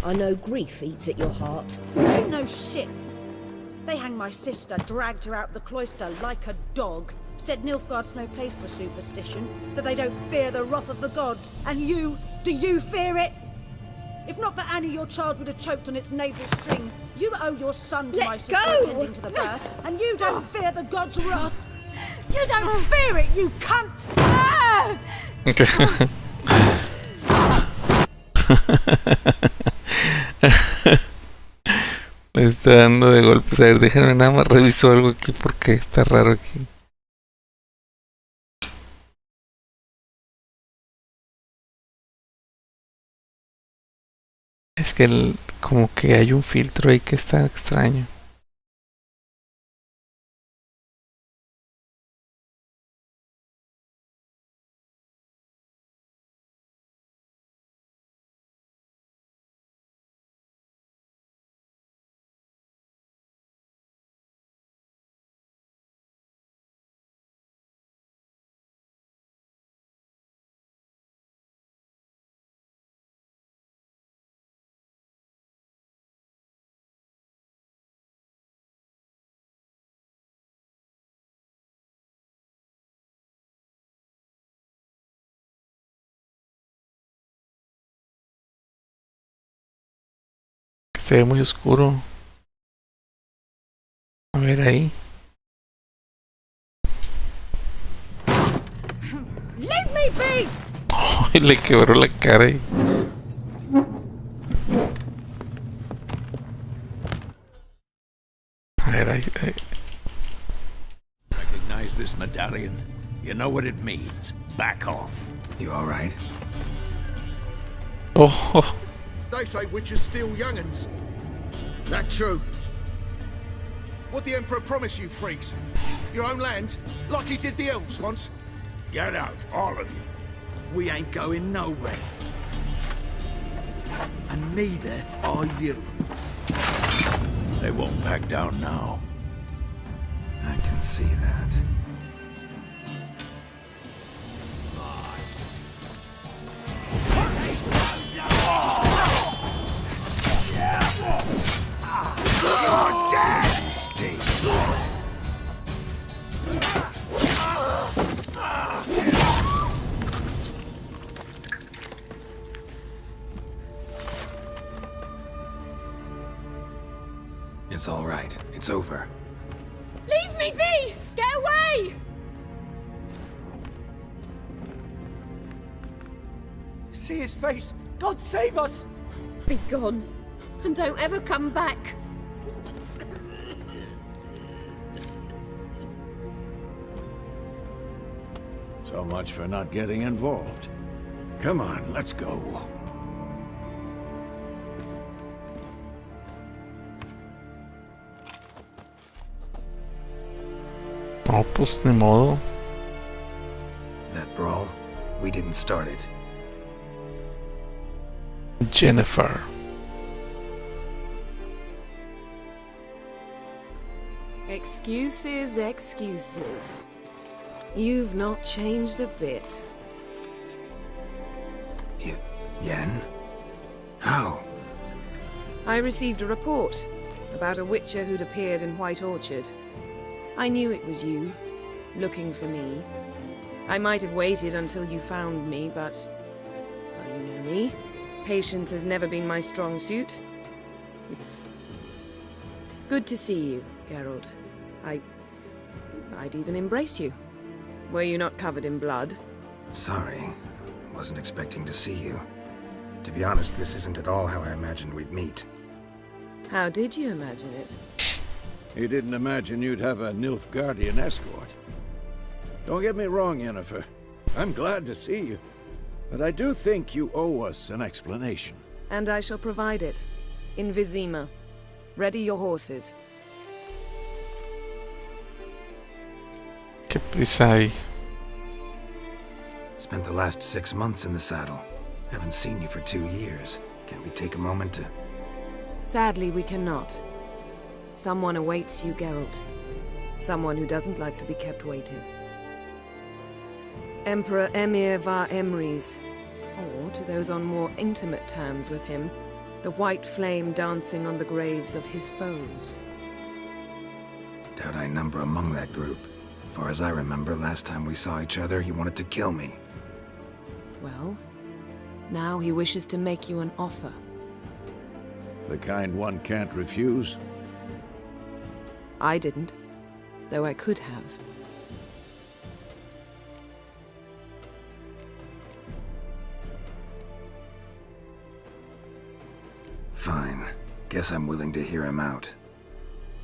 I know grief eats at your heart. You know shit. They hanged my sister, dragged her out the cloister like a dog. Said Nilfgaard's no place for superstition, that they don't fear the wrath of the gods. And you, do you fear it? If not for Annie, your child would have choked on its navel string. You owe your son to my sister attending to the birth, and you don't fear the gods' wrath. You don't fear it, you cunt! Me está dando de golpes. A ver, déjenme nada más reviso algo aquí porque está raro aquí. Es que como que hay un filtro ahí que está extraño. Se ve muy oscuro. A ver ahí. Leave me be! Ay, le quebró la cara ahí. A ver ahí. Recognize this medallion? You know what it means. Back off. You all right? Oh, They say witches steal young'uns. That true? What the Emperor promise you, freaks? Your own land? Like he did the elves once? Get out, all of you. We ain't going nowhere. And neither are you. They won't back down now. I can see that. You're dead, Steve. It's all right. It's over. Leave me be! Get away! See his face! God save us! Be gone. And don't ever come back. So much for not getting involved. Come on, let's go. no, pues ni modo. That brawl, we didn't start it. Jennifer. Excuses, excuses. You've not changed a bit. Yen? How? I received a report about a witcher who'd appeared in White Orchard. I knew it was you, looking for me. I might have waited until you found me, but... well, you know me. Patience has never been my strong suit. It's... good to see you, Geralt. I'd even embrace you. Were you not covered in blood? Sorry. Wasn't expecting to see you. To be honest, this isn't at all how I imagined we'd meet. How did you imagine it? You didn't imagine you'd have a Nilfgaardian escort. Don't get me wrong, Yennefer. I'm glad to see you. But I do think you owe us an explanation. And I shall provide it. In Vizima. Ready your horses. Qué prisa hay. Spent the last 6 months in the saddle. Haven't seen you for 2 years. Can't we take a moment to... Sadly, we cannot. Someone awaits you, Geralt. Someone who doesn't like to be kept waiting. Emperor Emir var Emrys, or to those on more intimate terms with him, the white flame dancing on the graves of his foes. Doubt I number among that group. Far as I remember, last time we saw each other, he wanted to kill me. Well, now he wishes to make you an offer. The kind one can't refuse. I didn't, though I could have. Fine. Guess I'm willing to hear him out.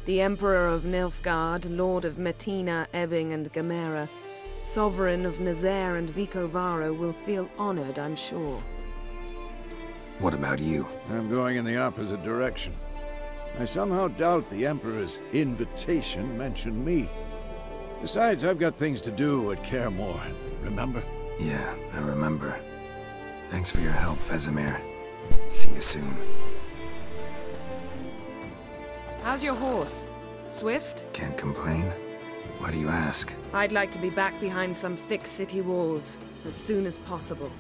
The Emperor of Nilfgaard, Lord of Metina, Ebbing and Gamera, Sovereign of Nazaire and Vicovaro will feel honored, I'm sure. What about you? I'm going in the opposite direction. I somehow doubt the Emperor's invitation mentioned me. Besides, I've got things to do at Kaer Morhen, remember? Yeah, I remember. Thanks for your help, Vesemir. See you soon. How's your horse? Swift? Can't complain. Why do you ask? I'd like to be back behind some thick city walls as soon as possible.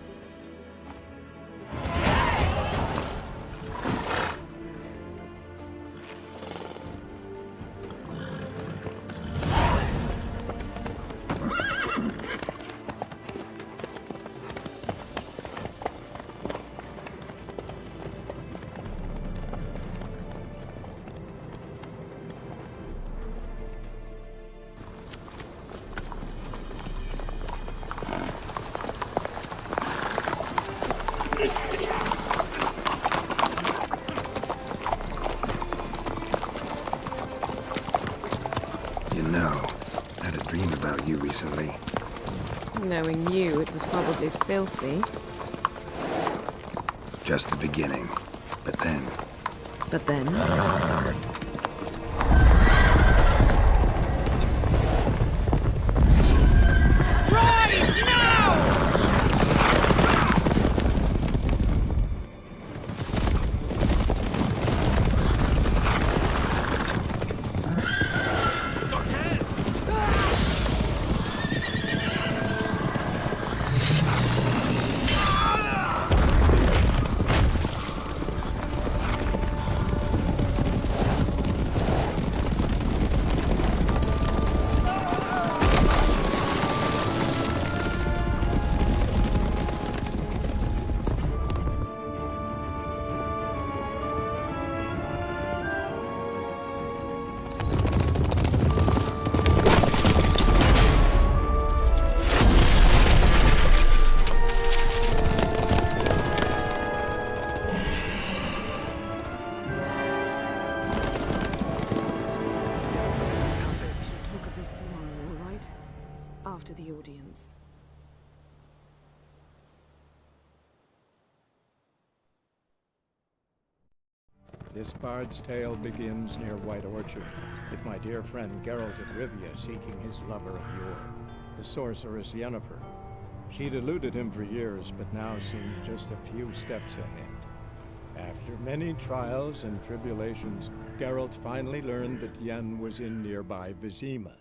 You know, I had a dream about you recently. Knowing you, it was probably filthy. Just the beginning. But then... But then? After the audience. This bard's tale begins near White Orchard, with my dear friend Geralt of Rivia seeking his lover of yore, the sorceress Yennefer. She'd eluded him for years, but now seemed just a few steps ahead. After many trials and tribulations, Geralt finally learned that Yen was in nearby Vizima.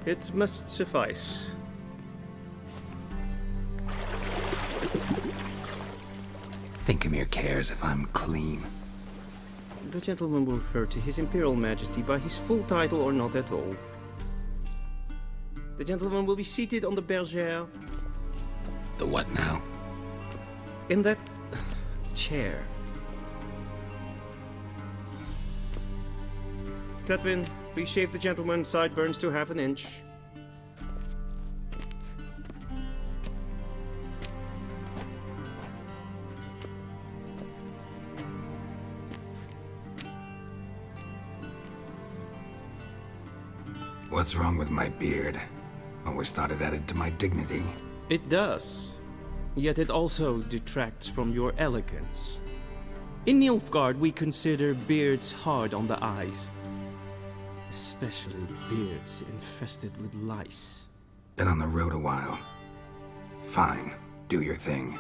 It must suffice. Thinkamere cares if I'm clean. The gentleman will refer to His Imperial Majesty by his full title or not at all. The gentleman will be seated on the bergère. The what now? In that chair. Tatwin, please shave the gentleman's sideburns to half an inch. What's wrong with my beard? Always thought it added to my dignity. It does. Yet it also detracts from your elegance. In Nilfgaard, we consider beards hard on the eyes. Especially beards infested with lice. Been on the road a while. Fine, do your thing.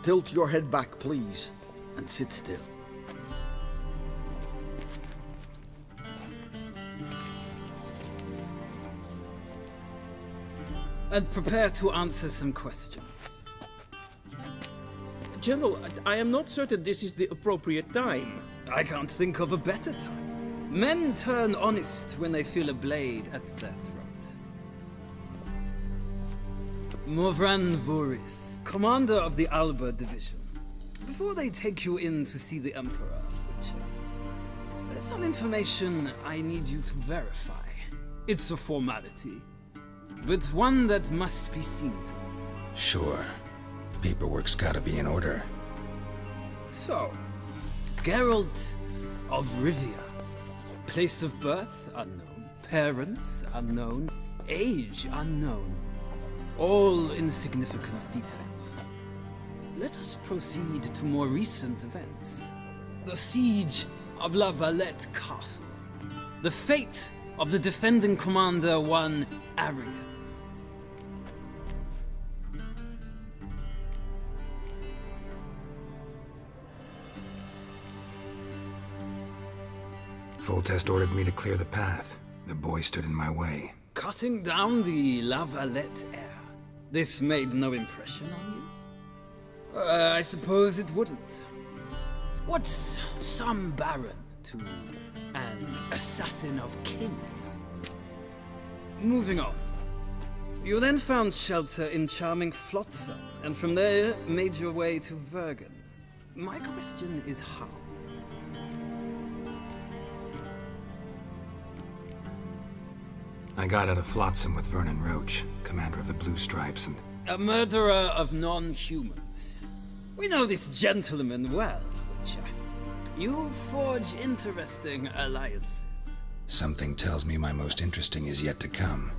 Tilt your head back, please, and sit still. And prepare to answer some questions. General, I am not certain this is the appropriate time. I can't think of a better time. Men turn honest when they feel a blade at their throat. Morvran Voris, commander of the Alba Division. Before they take you in to see the Emperor, there's some information I need you to verify. It's a formality, but one that must be seen to. Sure. Paperwork's gotta be in order. So, Geralt of Rivia. Place of birth unknown, parents unknown, age unknown. All insignificant details. Let us proceed to more recent events. The siege of La Valette Castle. The fate of the defending commander, one Agrégame. Foltest ordered me to clear the path. The boy stood in my way. Cutting down the La Valette heir. This made no impression on you? I suppose it wouldn't. What's some baron to an assassin of kings? Moving on. You then found shelter in charming Flotsam, and from there made your way to Vergen. My question is how? I got out of Flotsam with Vernon Roach, commander of the Blue Stripes, and... A murderer of non-humans. We know this gentleman well, Witcher. You forge interesting alliances. Something tells me my most interesting is yet to come.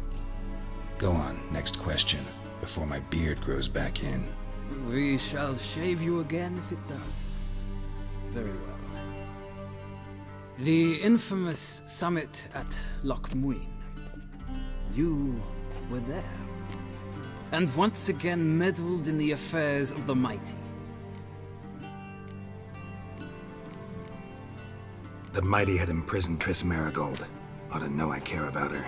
Go on, next question, before my beard grows back in. We shall shave you again if it does. Very well. The infamous summit at Lochmuin. You were there. And once again meddled in the affairs of the mighty. The mighty had imprisoned Triss Marigold. Ought to know I care about her,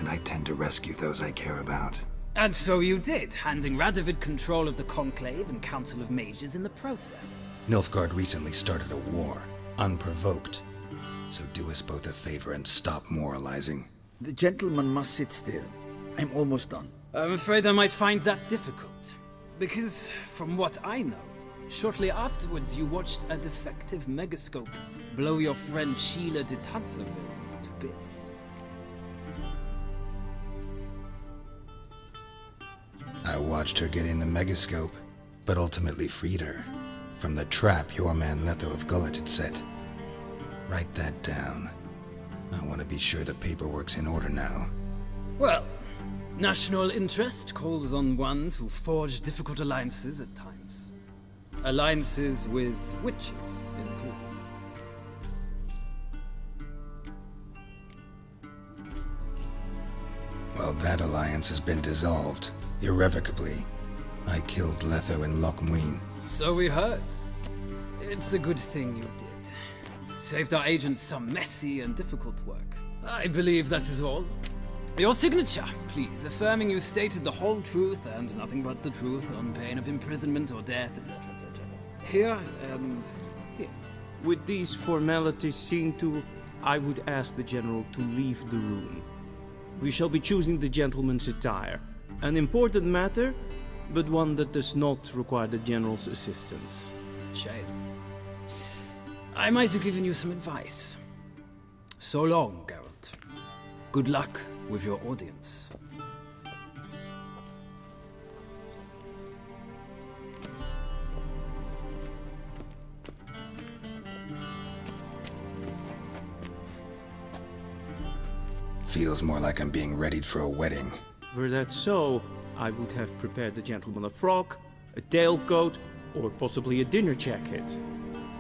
and I tend to rescue those I care about. And so you did, handing Radovid control of the Conclave and Council of Mages in the process. Nilfgaard recently started a war, unprovoked. So do us both a favor and stop moralizing. The gentleman must sit still. I'm almost done. I'm afraid I might find that difficult. Because, from what I know, shortly afterwards you watched a defective megascope blow your friend Sheila de Tanserville to bits. I watched her get in the megascope, but ultimately freed her from the trap your man Letho of Gullet had set. Write that down. I want to be sure the paperwork's in order now. Well, national interest calls on one to forge difficult alliances at times. Alliances with witches included. Well, that alliance has been dissolved, irrevocably. I killed Letho in Lochmuin. So we heard. It's a good thing you did. Saved our agent some messy and difficult work. I believe that is all. Your signature, please, affirming you stated the whole truth and nothing but the truth on pain of imprisonment or death, etc., etc. Here and here. With these formalities seen to, I would ask the General to leave the room. We shall be choosing the gentleman's attire. An important matter, but one that does not require the General's assistance. Shame. I might have given you some advice. So long, Geralt. Good luck with your audience. Feels more like I'm being readied for a wedding. Were that so, I would have prepared the gentleman a frock, a tailcoat, or possibly a dinner jacket.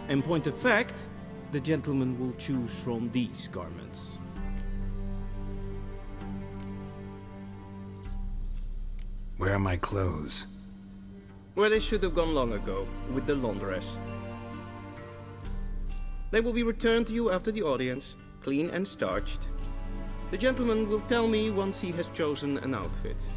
In point of fact, the gentleman will choose from these garments. Where are my clothes? Where they should have gone long ago, with the laundress. They will be returned to you after the audience, clean and starched. The gentleman will tell me once he has chosen an outfit.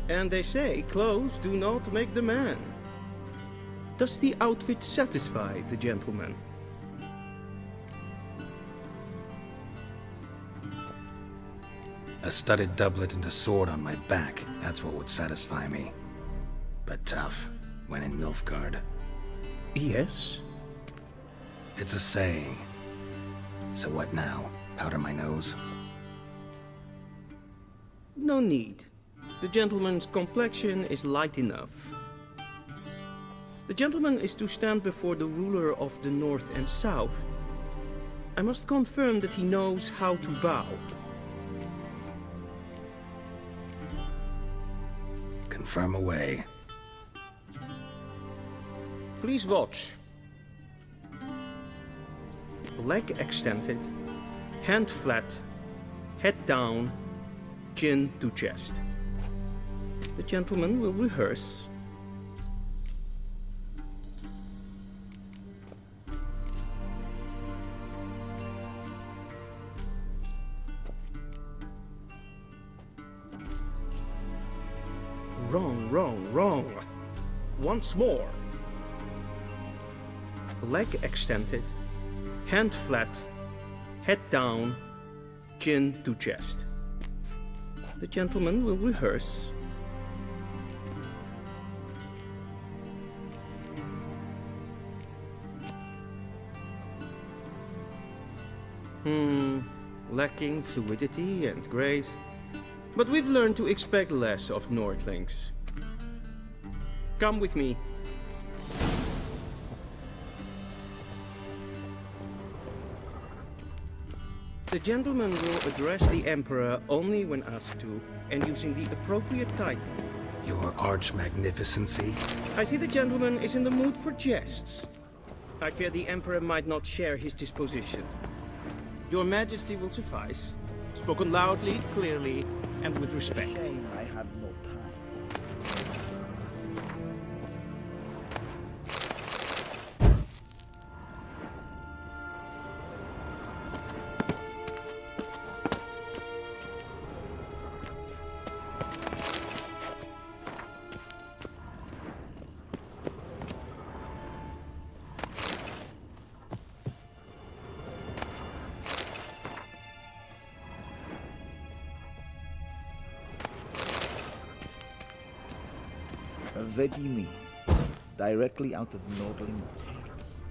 And they say clothes do not make the man. Does the outfit satisfy the gentleman? A studded doublet and a sword on my back, that's what would satisfy me. But tough, when in Nilfgaard. Yes. It's a saying. So what now? Powder my nose? No need. The gentleman's complexion is light enough. The gentleman is to stand before the ruler of the North and South. I must confirm that he knows how to bow. Confirm away. Please watch. Leg extended, hand flat, head down, chin to chest. The gentleman will rehearse. Wrong, wrong, wrong. Once more. Leg extended, hand flat, head down, chin to chest. The gentleman will rehearse. Lacking fluidity and grace. But we've learned to expect less of Nordlings. Come with me. The gentleman will address the Emperor only when asked to, and using the appropriate title. Your Arch-Magnificency? I see the gentleman is in the mood for jests. I fear the Emperor might not share his disposition. Your Majesty will suffice. Spoken loudly, clearly, and with respect. Shame I have no time. What do you mean? Directly out of Nordling tales.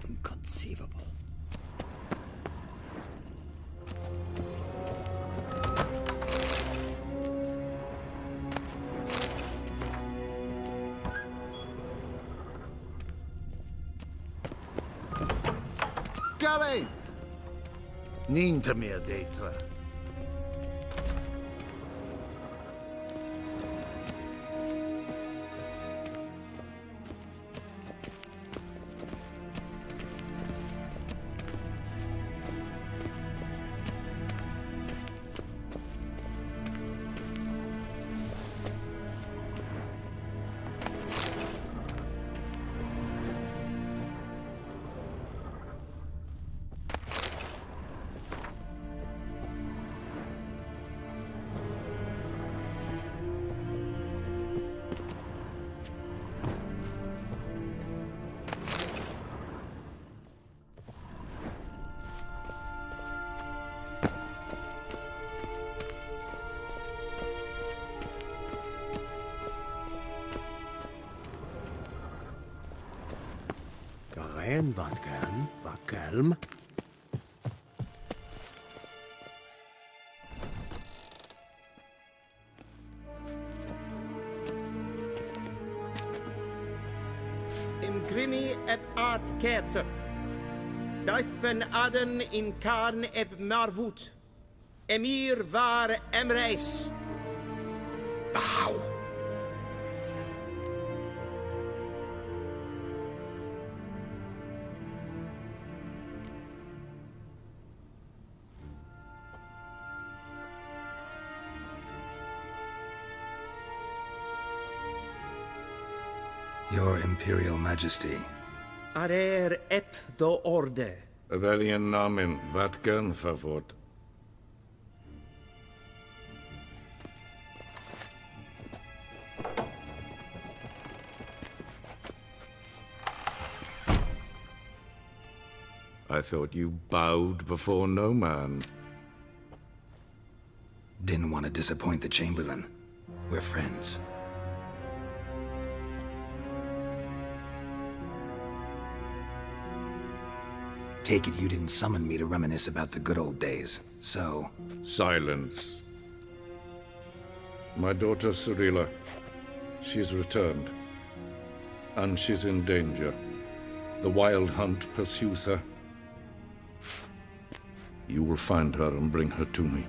Inconceivable. Gary! Ninta mer data. Karen, wat kalm. Imgrimi eb art ketzer. Duifen aden in karn eb marvoet. Emir var emreis. Bow. Your Imperial Majesty. Arer ep the orde. Welchen Namen, wat kan favort? I thought you bowed before no man. Didn't want to disappoint the Chamberlain. We're friends. Take it you didn't summon me to reminisce about the good old days, so... Silence. My daughter Cirilla, she's returned. And she's in danger. The Wild Hunt pursues her. You will find her and bring her to me.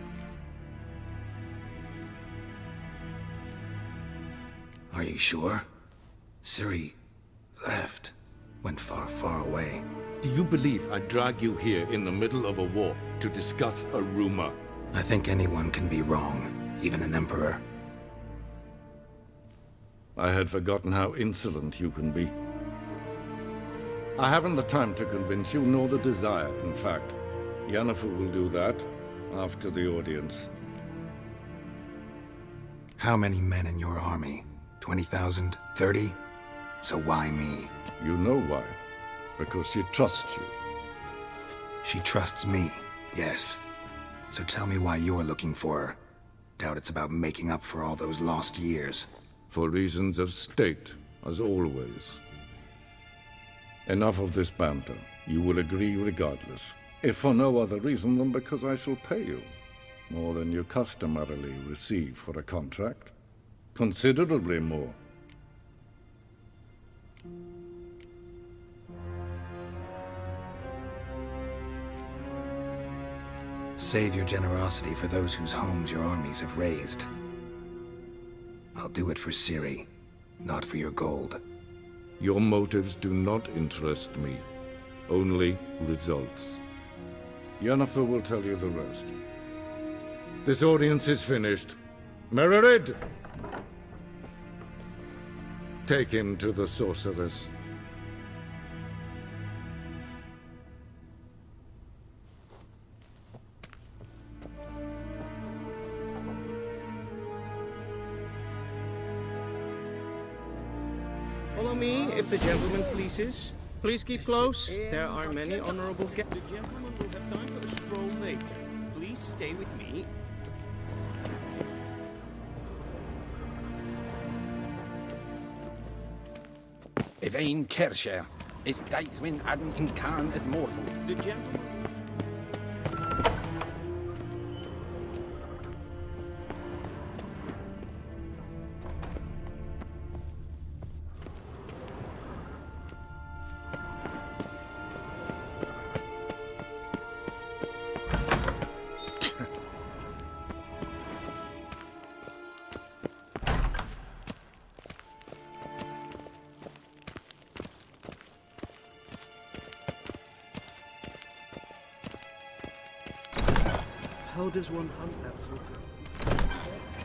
Are you sure? Ciri left. Went far, far away. Do you believe I'd drag you here in the middle of a war to discuss a rumor? I think anyone can be wrong, even an emperor. I had forgotten how insolent you can be. I haven't the time to convince you, nor the desire, in fact. Yennefer will do that after the audience. How many men in your army? 20,000? 30? So why me? You know why. Because she trusts you. She trusts me, yes. So tell me why you're looking for her. Doubt it's about making up for all those lost years. For reasons of state, as always. Enough of this banter. You will agree regardless. If for no other reason than because I shall pay you. More than you customarily receive for a contract. Considerably more. Save your generosity for those whose homes your armies have razed. I'll do it for Ciri, not for your gold. Your motives do not interest me. Only results. Yennefer will tell you the rest. This audience is finished. Mererid! Take him to the sorceress. Follow me, if the gentleman pleases. Please keep close. There are many honorable guests. The gentleman will have time for a stroll later. Please stay with me. If ein Kersher is Deithwin Adden in Khan at Morfoot. The gentleman. How does one hunt that water?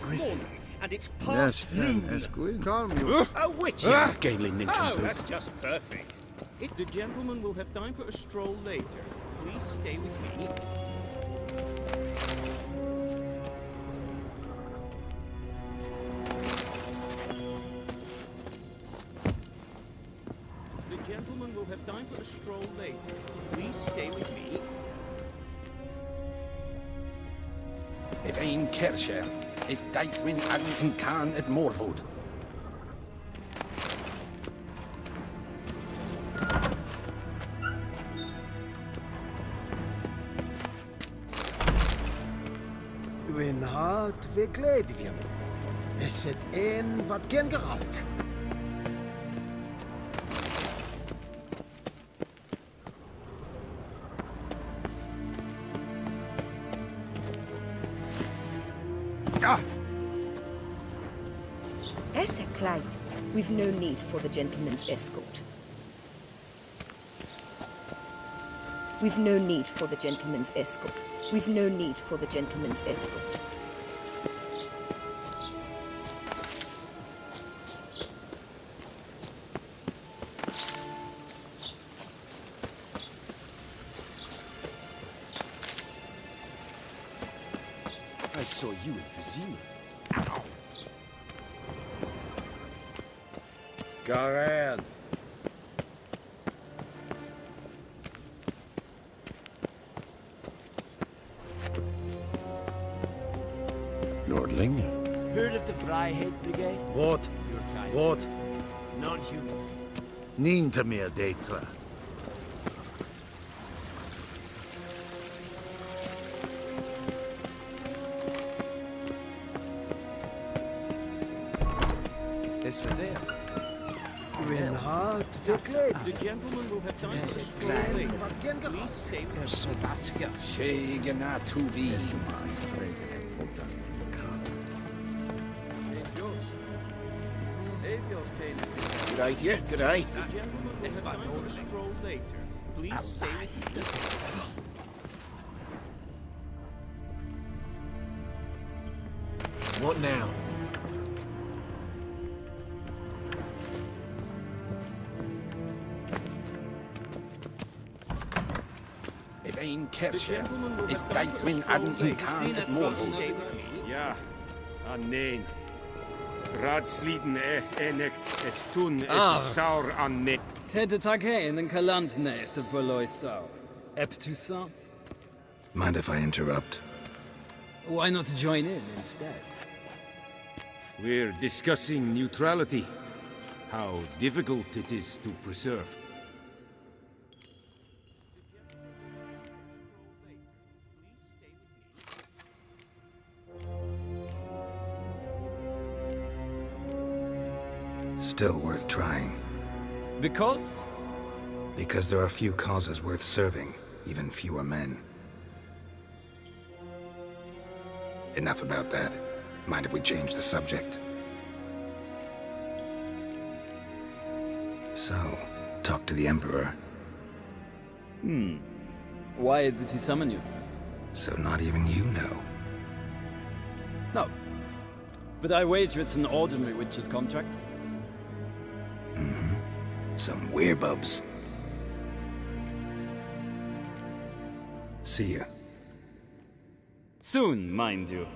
Griffin. And it's Yes, past noon. Esquire. Calm yourself. A witch, Gaily nincompoop. Oh, that's just perfect. The gentleman will have time for a stroll later. Please stay with me. The gentleman will have time for a stroll later. Please stay with me. If ein Kersher is Deithwin Adden in Khan at Morfoot. Wen hart we gled wir. Es het een wat gen geralt. Essekleid. We've no need for the gentleman's escort. We've no need for the gentleman's escort. We've no need for the gentleman's escort. I saw you in Vizima. Go ahead. feeling? Heard of the Vryheid Brigade? What? What? Non-human. Ninta mer detra. It's for death. When hard verkleed. The gentleman will have time to stroll later. Please stay with us. Shegena tuvi. Good eye to you, good eye. The gentleman will have time to stroll later. Please stay with me. What now? If ein Kerscher is Deithwin Adden in Khan at Morvold. Ja, nein. Radsliden enecht es tun es saur an ne. Tete Takein and Kalantnes of Verloisau. Eptusan? Mind if I interrupt? Why not join in instead? We're discussing neutrality. How difficult it is to preserve. Still worth trying. Because? Because there are few causes worth serving, even fewer men. Enough about that. Mind if we change the subject? So, talk to the Emperor. Why did he summon you? So not even you know. No. But I wager it's an ordinary witch's contract. Some werebubs. See ya. Soon, mind you.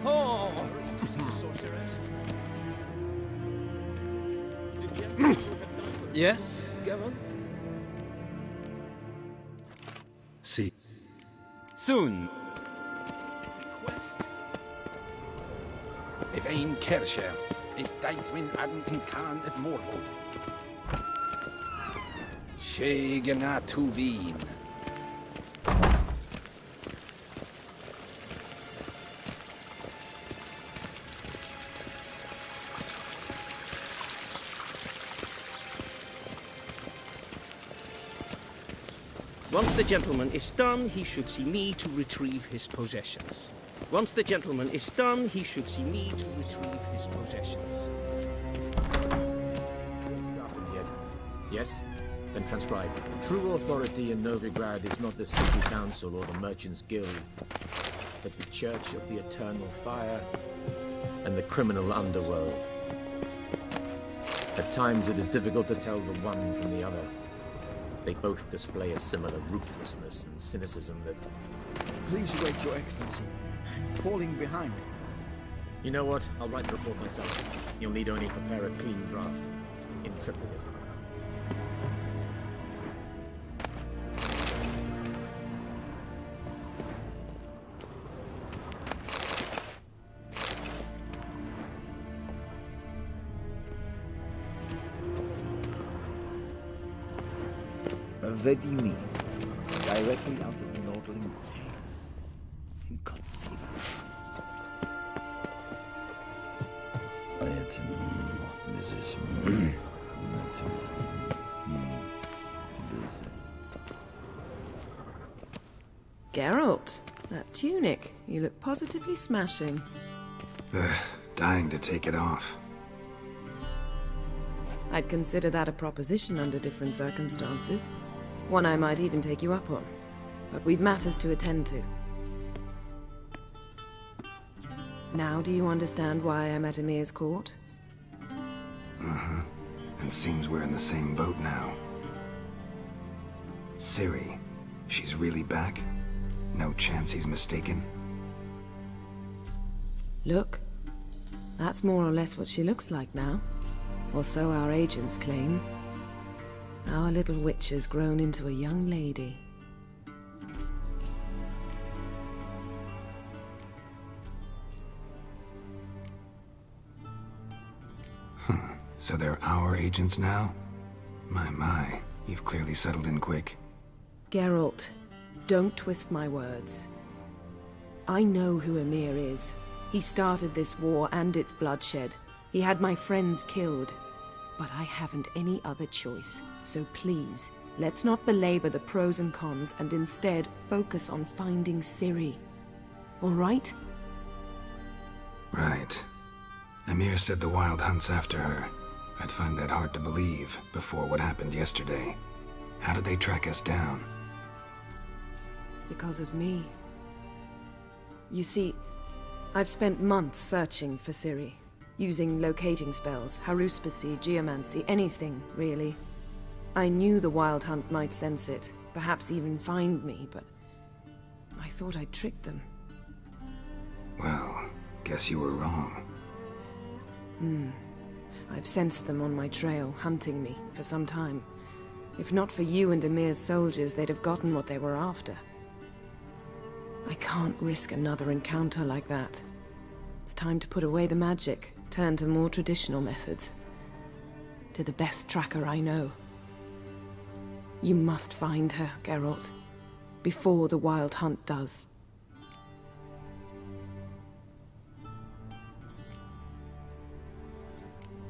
Oh! To see the sorceress? Yes, Geralt? See. Soon. If ein Kerscher is Deithwin Adden in Khan at Morvold. Shegena tuvin. Once the gentleman is done, he should see me to retrieve his possessions. Once the gentleman is done, he should see me to retrieve his possessions. Yet. Yes? Then transcribe. True authority in Novigrad is not the city council or the merchants' guild, but the church of the eternal fire and the criminal underworld. At times it is difficult to tell the one from the other. They both display a similar ruthlessness and cynicism that... Please wait, Your Excellency. I'm falling behind. You know what? I'll write the report myself. You'll need only prepare a clean draft. In triplicate. Vedimi, directly out of Nordling tales. Inconceivable. Geralt, that tunic. You look positively smashing. Dying to take it off. I'd consider that a proposition under different circumstances. One I might even take you up on. But we've matters to attend to. Now do you understand why I'm at Emir's court? And seems we're in the same boat now. Ciri, she's really back? No chance he's mistaken? Look, that's more or less what she looks like now. Or so our agents claim. Our little witch has grown into a young lady. So they're our agents now? My, you've clearly settled in quick. Geralt, don't twist my words. I know who Emir is. He started this war and its bloodshed. He had my friends killed. But I haven't any other choice. So please, let's not belabor the pros and cons and instead focus on finding Ciri. All right? Right. Emir said the Wild Hunt's after her. I'd find that hard to believe before what happened yesterday. How did they track us down? Because of me. You see, I've spent months searching for Ciri, using locating spells, haruspicy, geomancy, anything, really. I knew the Wild Hunt might sense it, perhaps even find me, but I thought I'd tricked them. Well, guess you were wrong. I've sensed them on my trail, hunting me, for some time. If not for you and Emir's soldiers, they'd have gotten what they were after. I can't risk another encounter like that. It's time to put away the magic, turn to more traditional methods. To the best tracker I know. You must find her, Geralt, before the Wild Hunt does.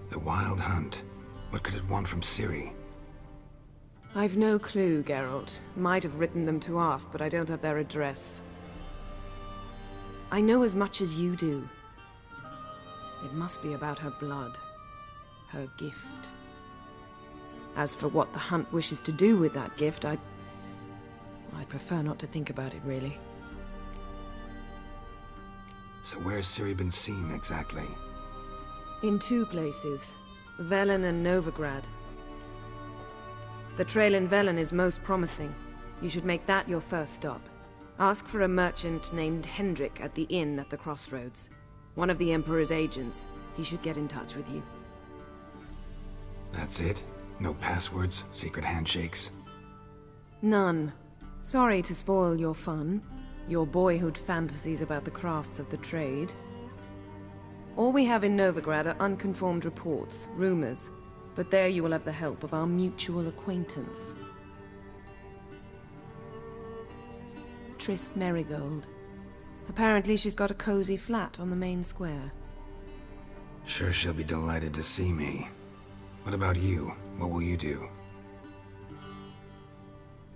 The Wild Hunt? What could it want from Ciri? I've no clue, Geralt. Might have written them to ask, but I don't have their address. I know as much as you do. It must be about her blood. Her gift. As for what the Hunt wishes to do with that gift, I'd prefer not to think about it, really. So where's Ciri been seen, exactly? In two places. Velen and Novigrad. The trail in Velen is most promising. You should make that your first stop. Ask for a merchant named Hendrik at the inn at the crossroads. One of the Emperor's agents. He should get in touch with you. That's it? No passwords, secret handshakes? None. Sorry to spoil your fun. Your boyhood fantasies about the crafts of the trade. All we have in Novigrad are unconfirmed reports, rumors. But there you will have the help of our mutual acquaintance. Triss Merigold. Apparently she's got a cozy flat on the main square. Sure she'll be delighted to see me. What about you? What will you do?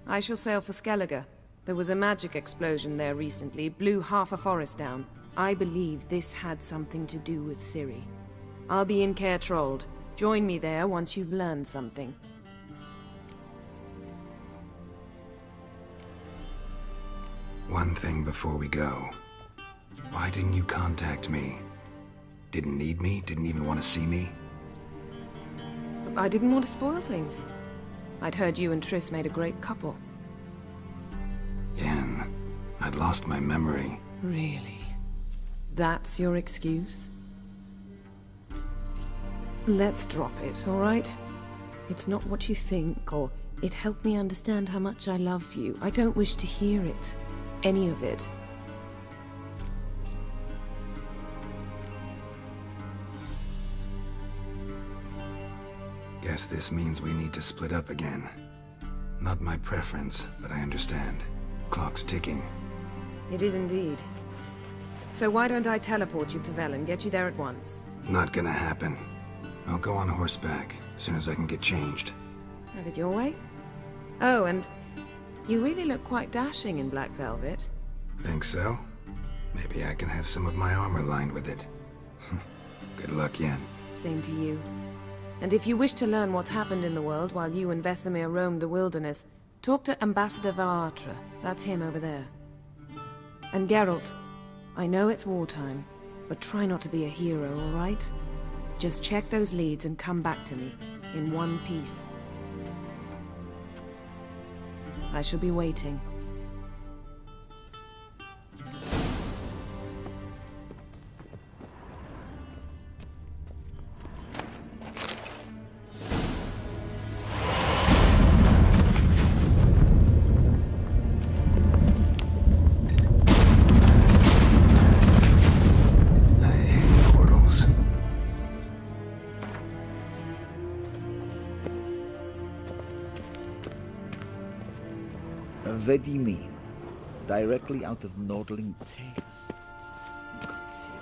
I shall sail for Skellige. There was a magic explosion there recently, blew half a forest down. I believe this had something to do with Ciri. I'll be in Caer Trold. Join me there once you've learned something. One thing before we go. Why didn't you contact me? Didn't need me? Didn't even want to see me? I didn't want to spoil things. I'd heard you and Triss made a great couple. Yen, I'd lost my memory. Really? That's your excuse? Let's drop it, all right? It's not what you think, or it helped me understand how much I love you. I don't wish to hear it. Any of it. Guess this means we need to split up again. Not my preference, but I understand. Clock's ticking. It is indeed. So why don't I teleport you to Velen, get you there at once? Not gonna happen. I'll go on horseback, as soon as I can get changed. Have it your way? Oh, and you really look quite dashing in black velvet. Think so? Maybe I can have some of my armor lined with it. Good luck, Yen. Same to you. And if you wish to learn what's happened in the world while you and Vesemir roamed the wilderness, talk to Ambassador Varatra. That's him over there. And Geralt, I know it's wartime, but try not to be a hero, all right? Just check those leads and come back to me, in one piece. I shall be waiting. Vedimin, directly out of Nordling tales. Inconceivable.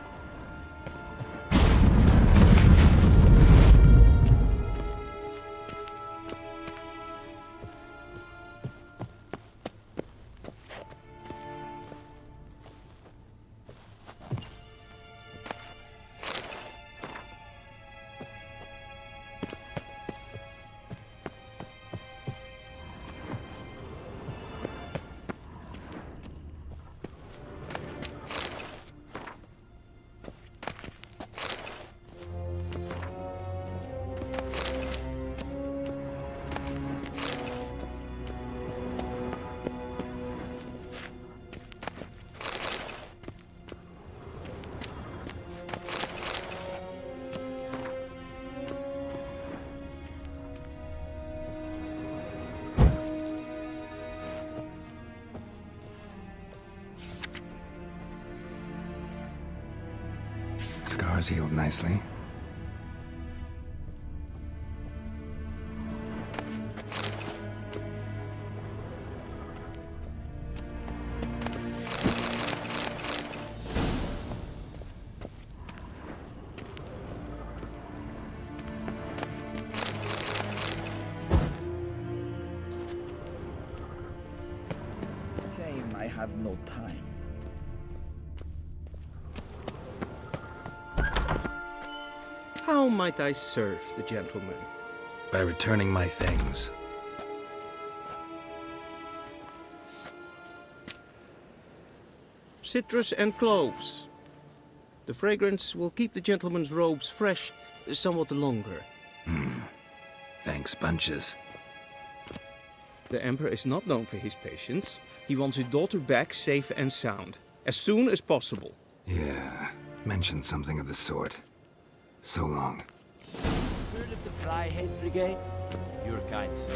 Scars healed nicely. Shame I have no time. How might I serve the gentleman? By returning my things. Citrus and cloves. The fragrance will keep the gentleman's robes fresh somewhat longer. Thanks, bunches. The Emperor is not known for his patience. He wants his daughter back safe and sound, as soon as possible. Yeah, mentioned something of the sort. So long. Heard of the Flyhead Brigade? Your kind, sir.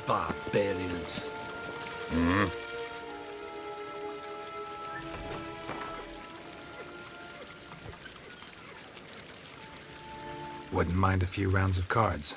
Barbarians. Wouldn't mind a few rounds of cards.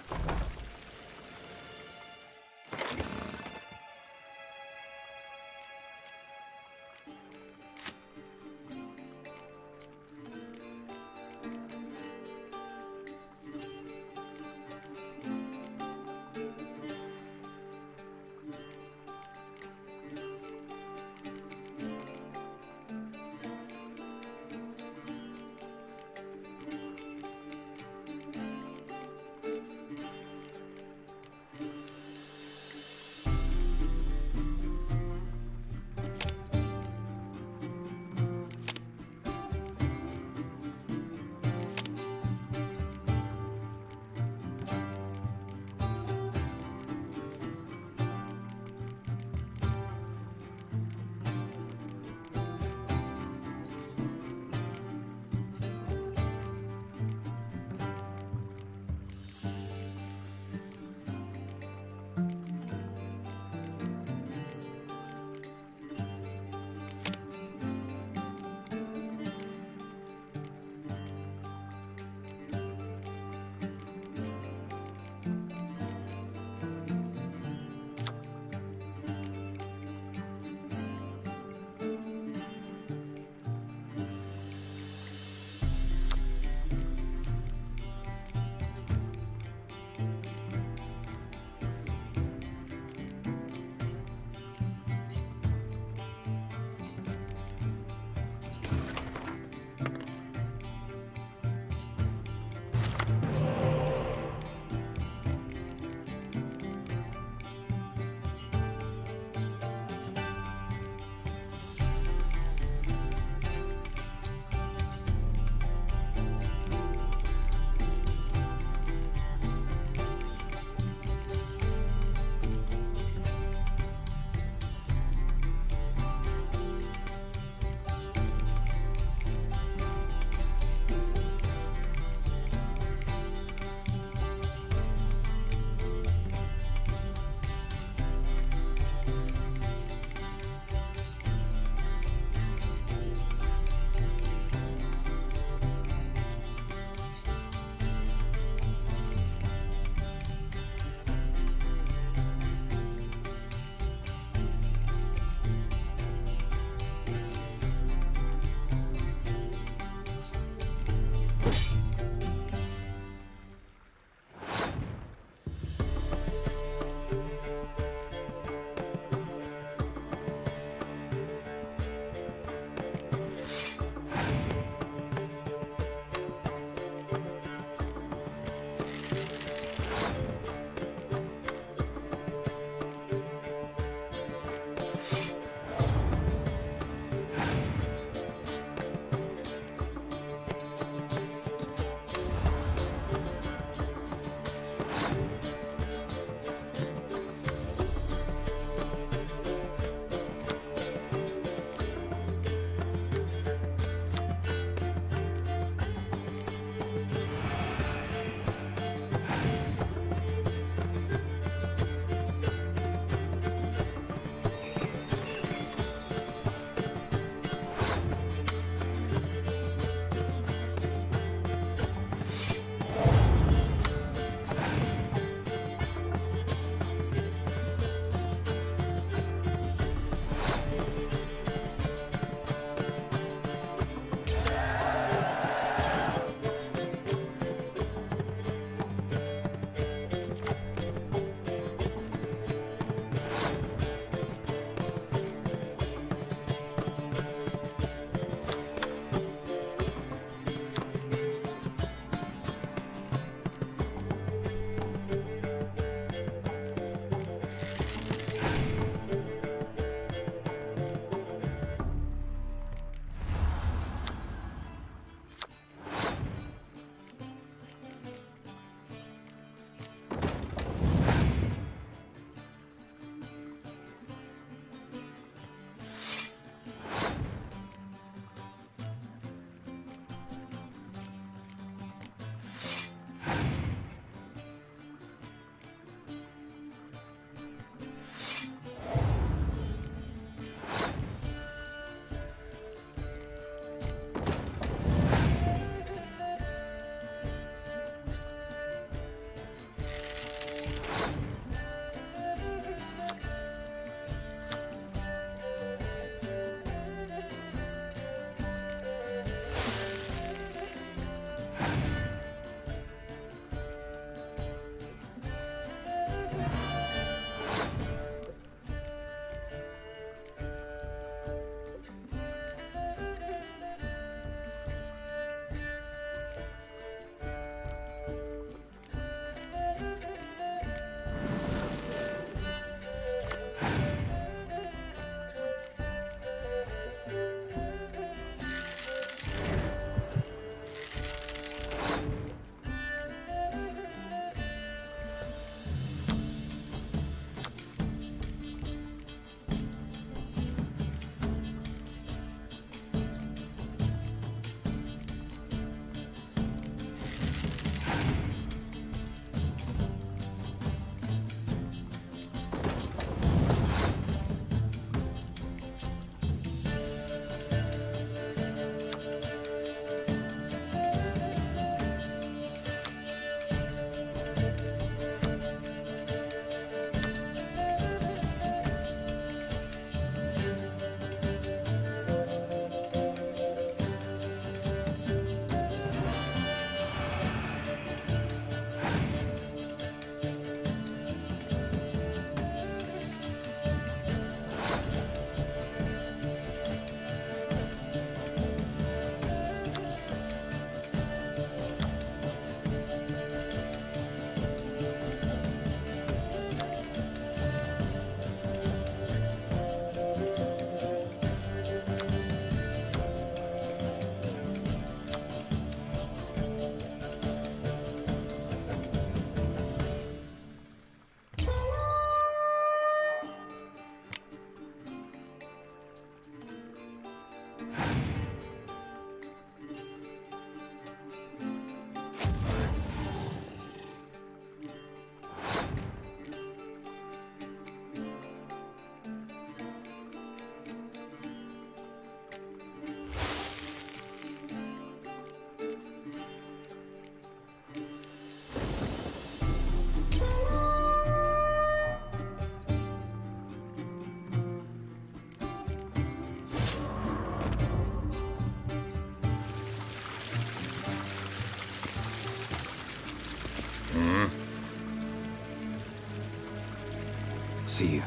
See ya.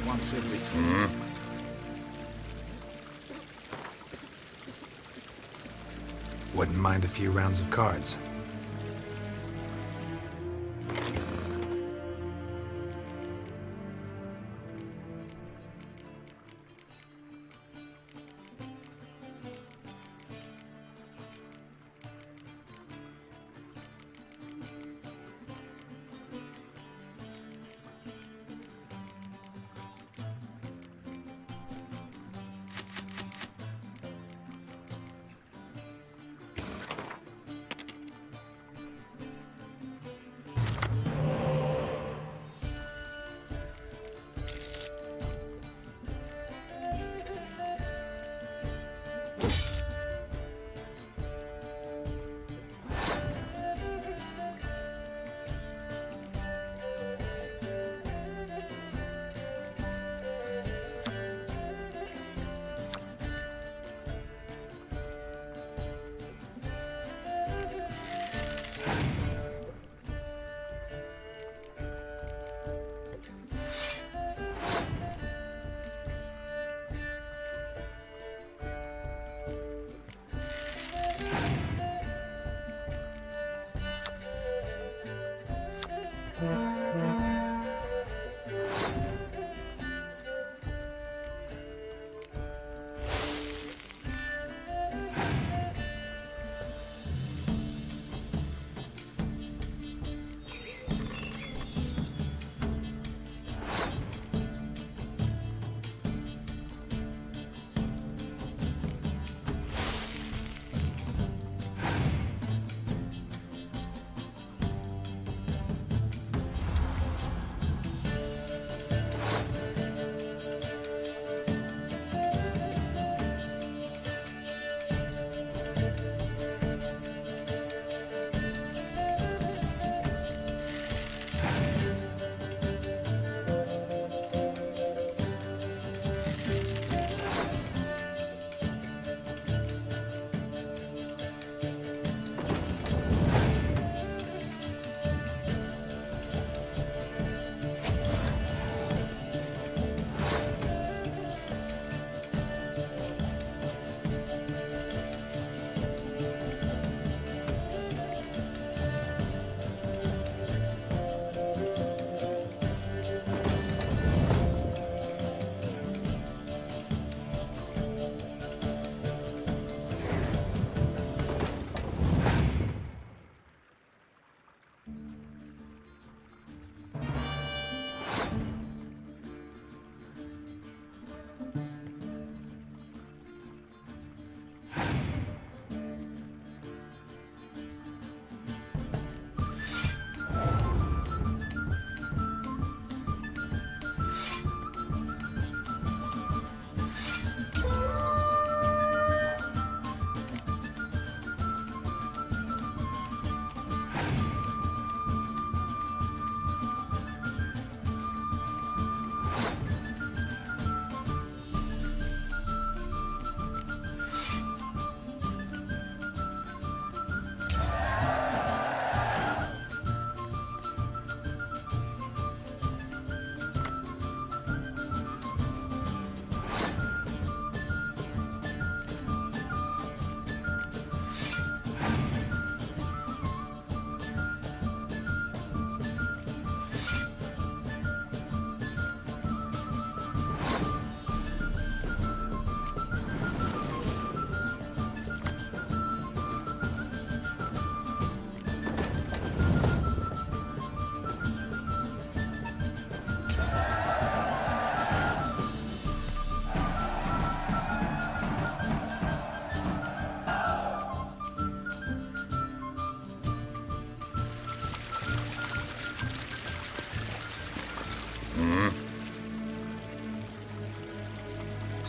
Once every Wouldn't mind a few rounds of cards.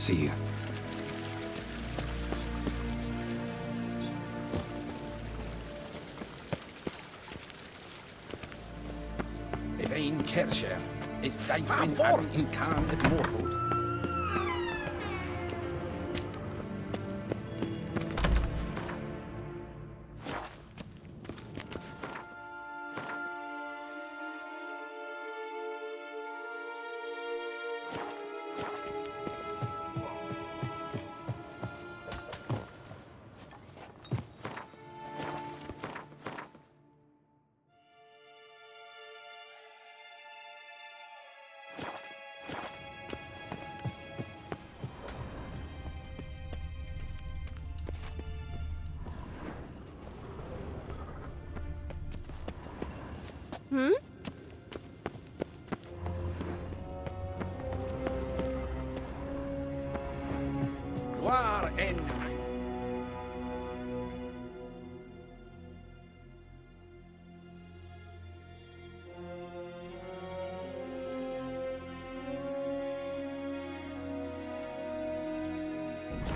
See ya. Evain Kersher is Daithwin Adam in Khan at Morford. Hmm? Gloire en...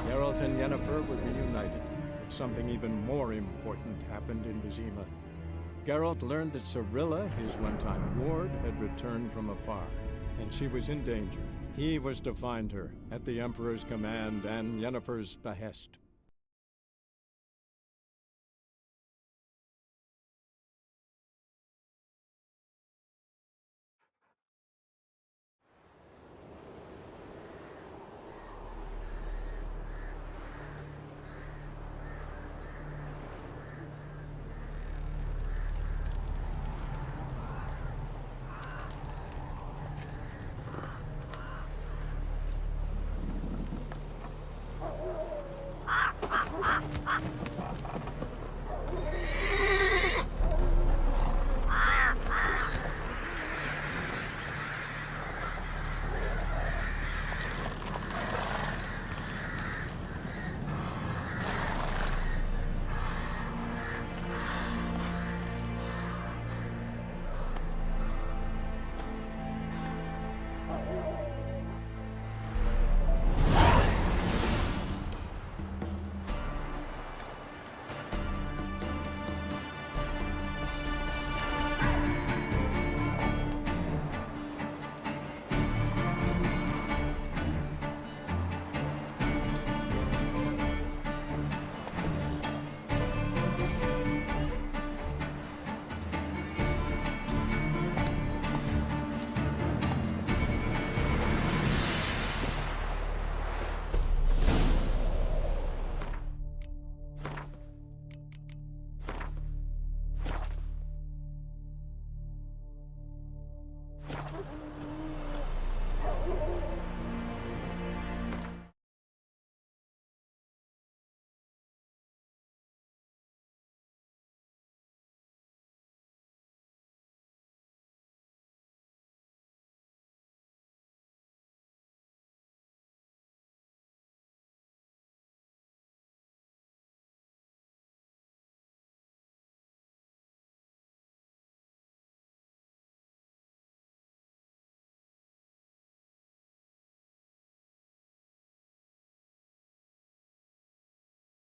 Geralt and Yennefer were reunited, but something even more important happened in Vizima. Geralt learned that Cirilla, his one-time ward, had returned from afar, and she was in danger. He was to find her, at the Emperor's command and Yennefer's behest.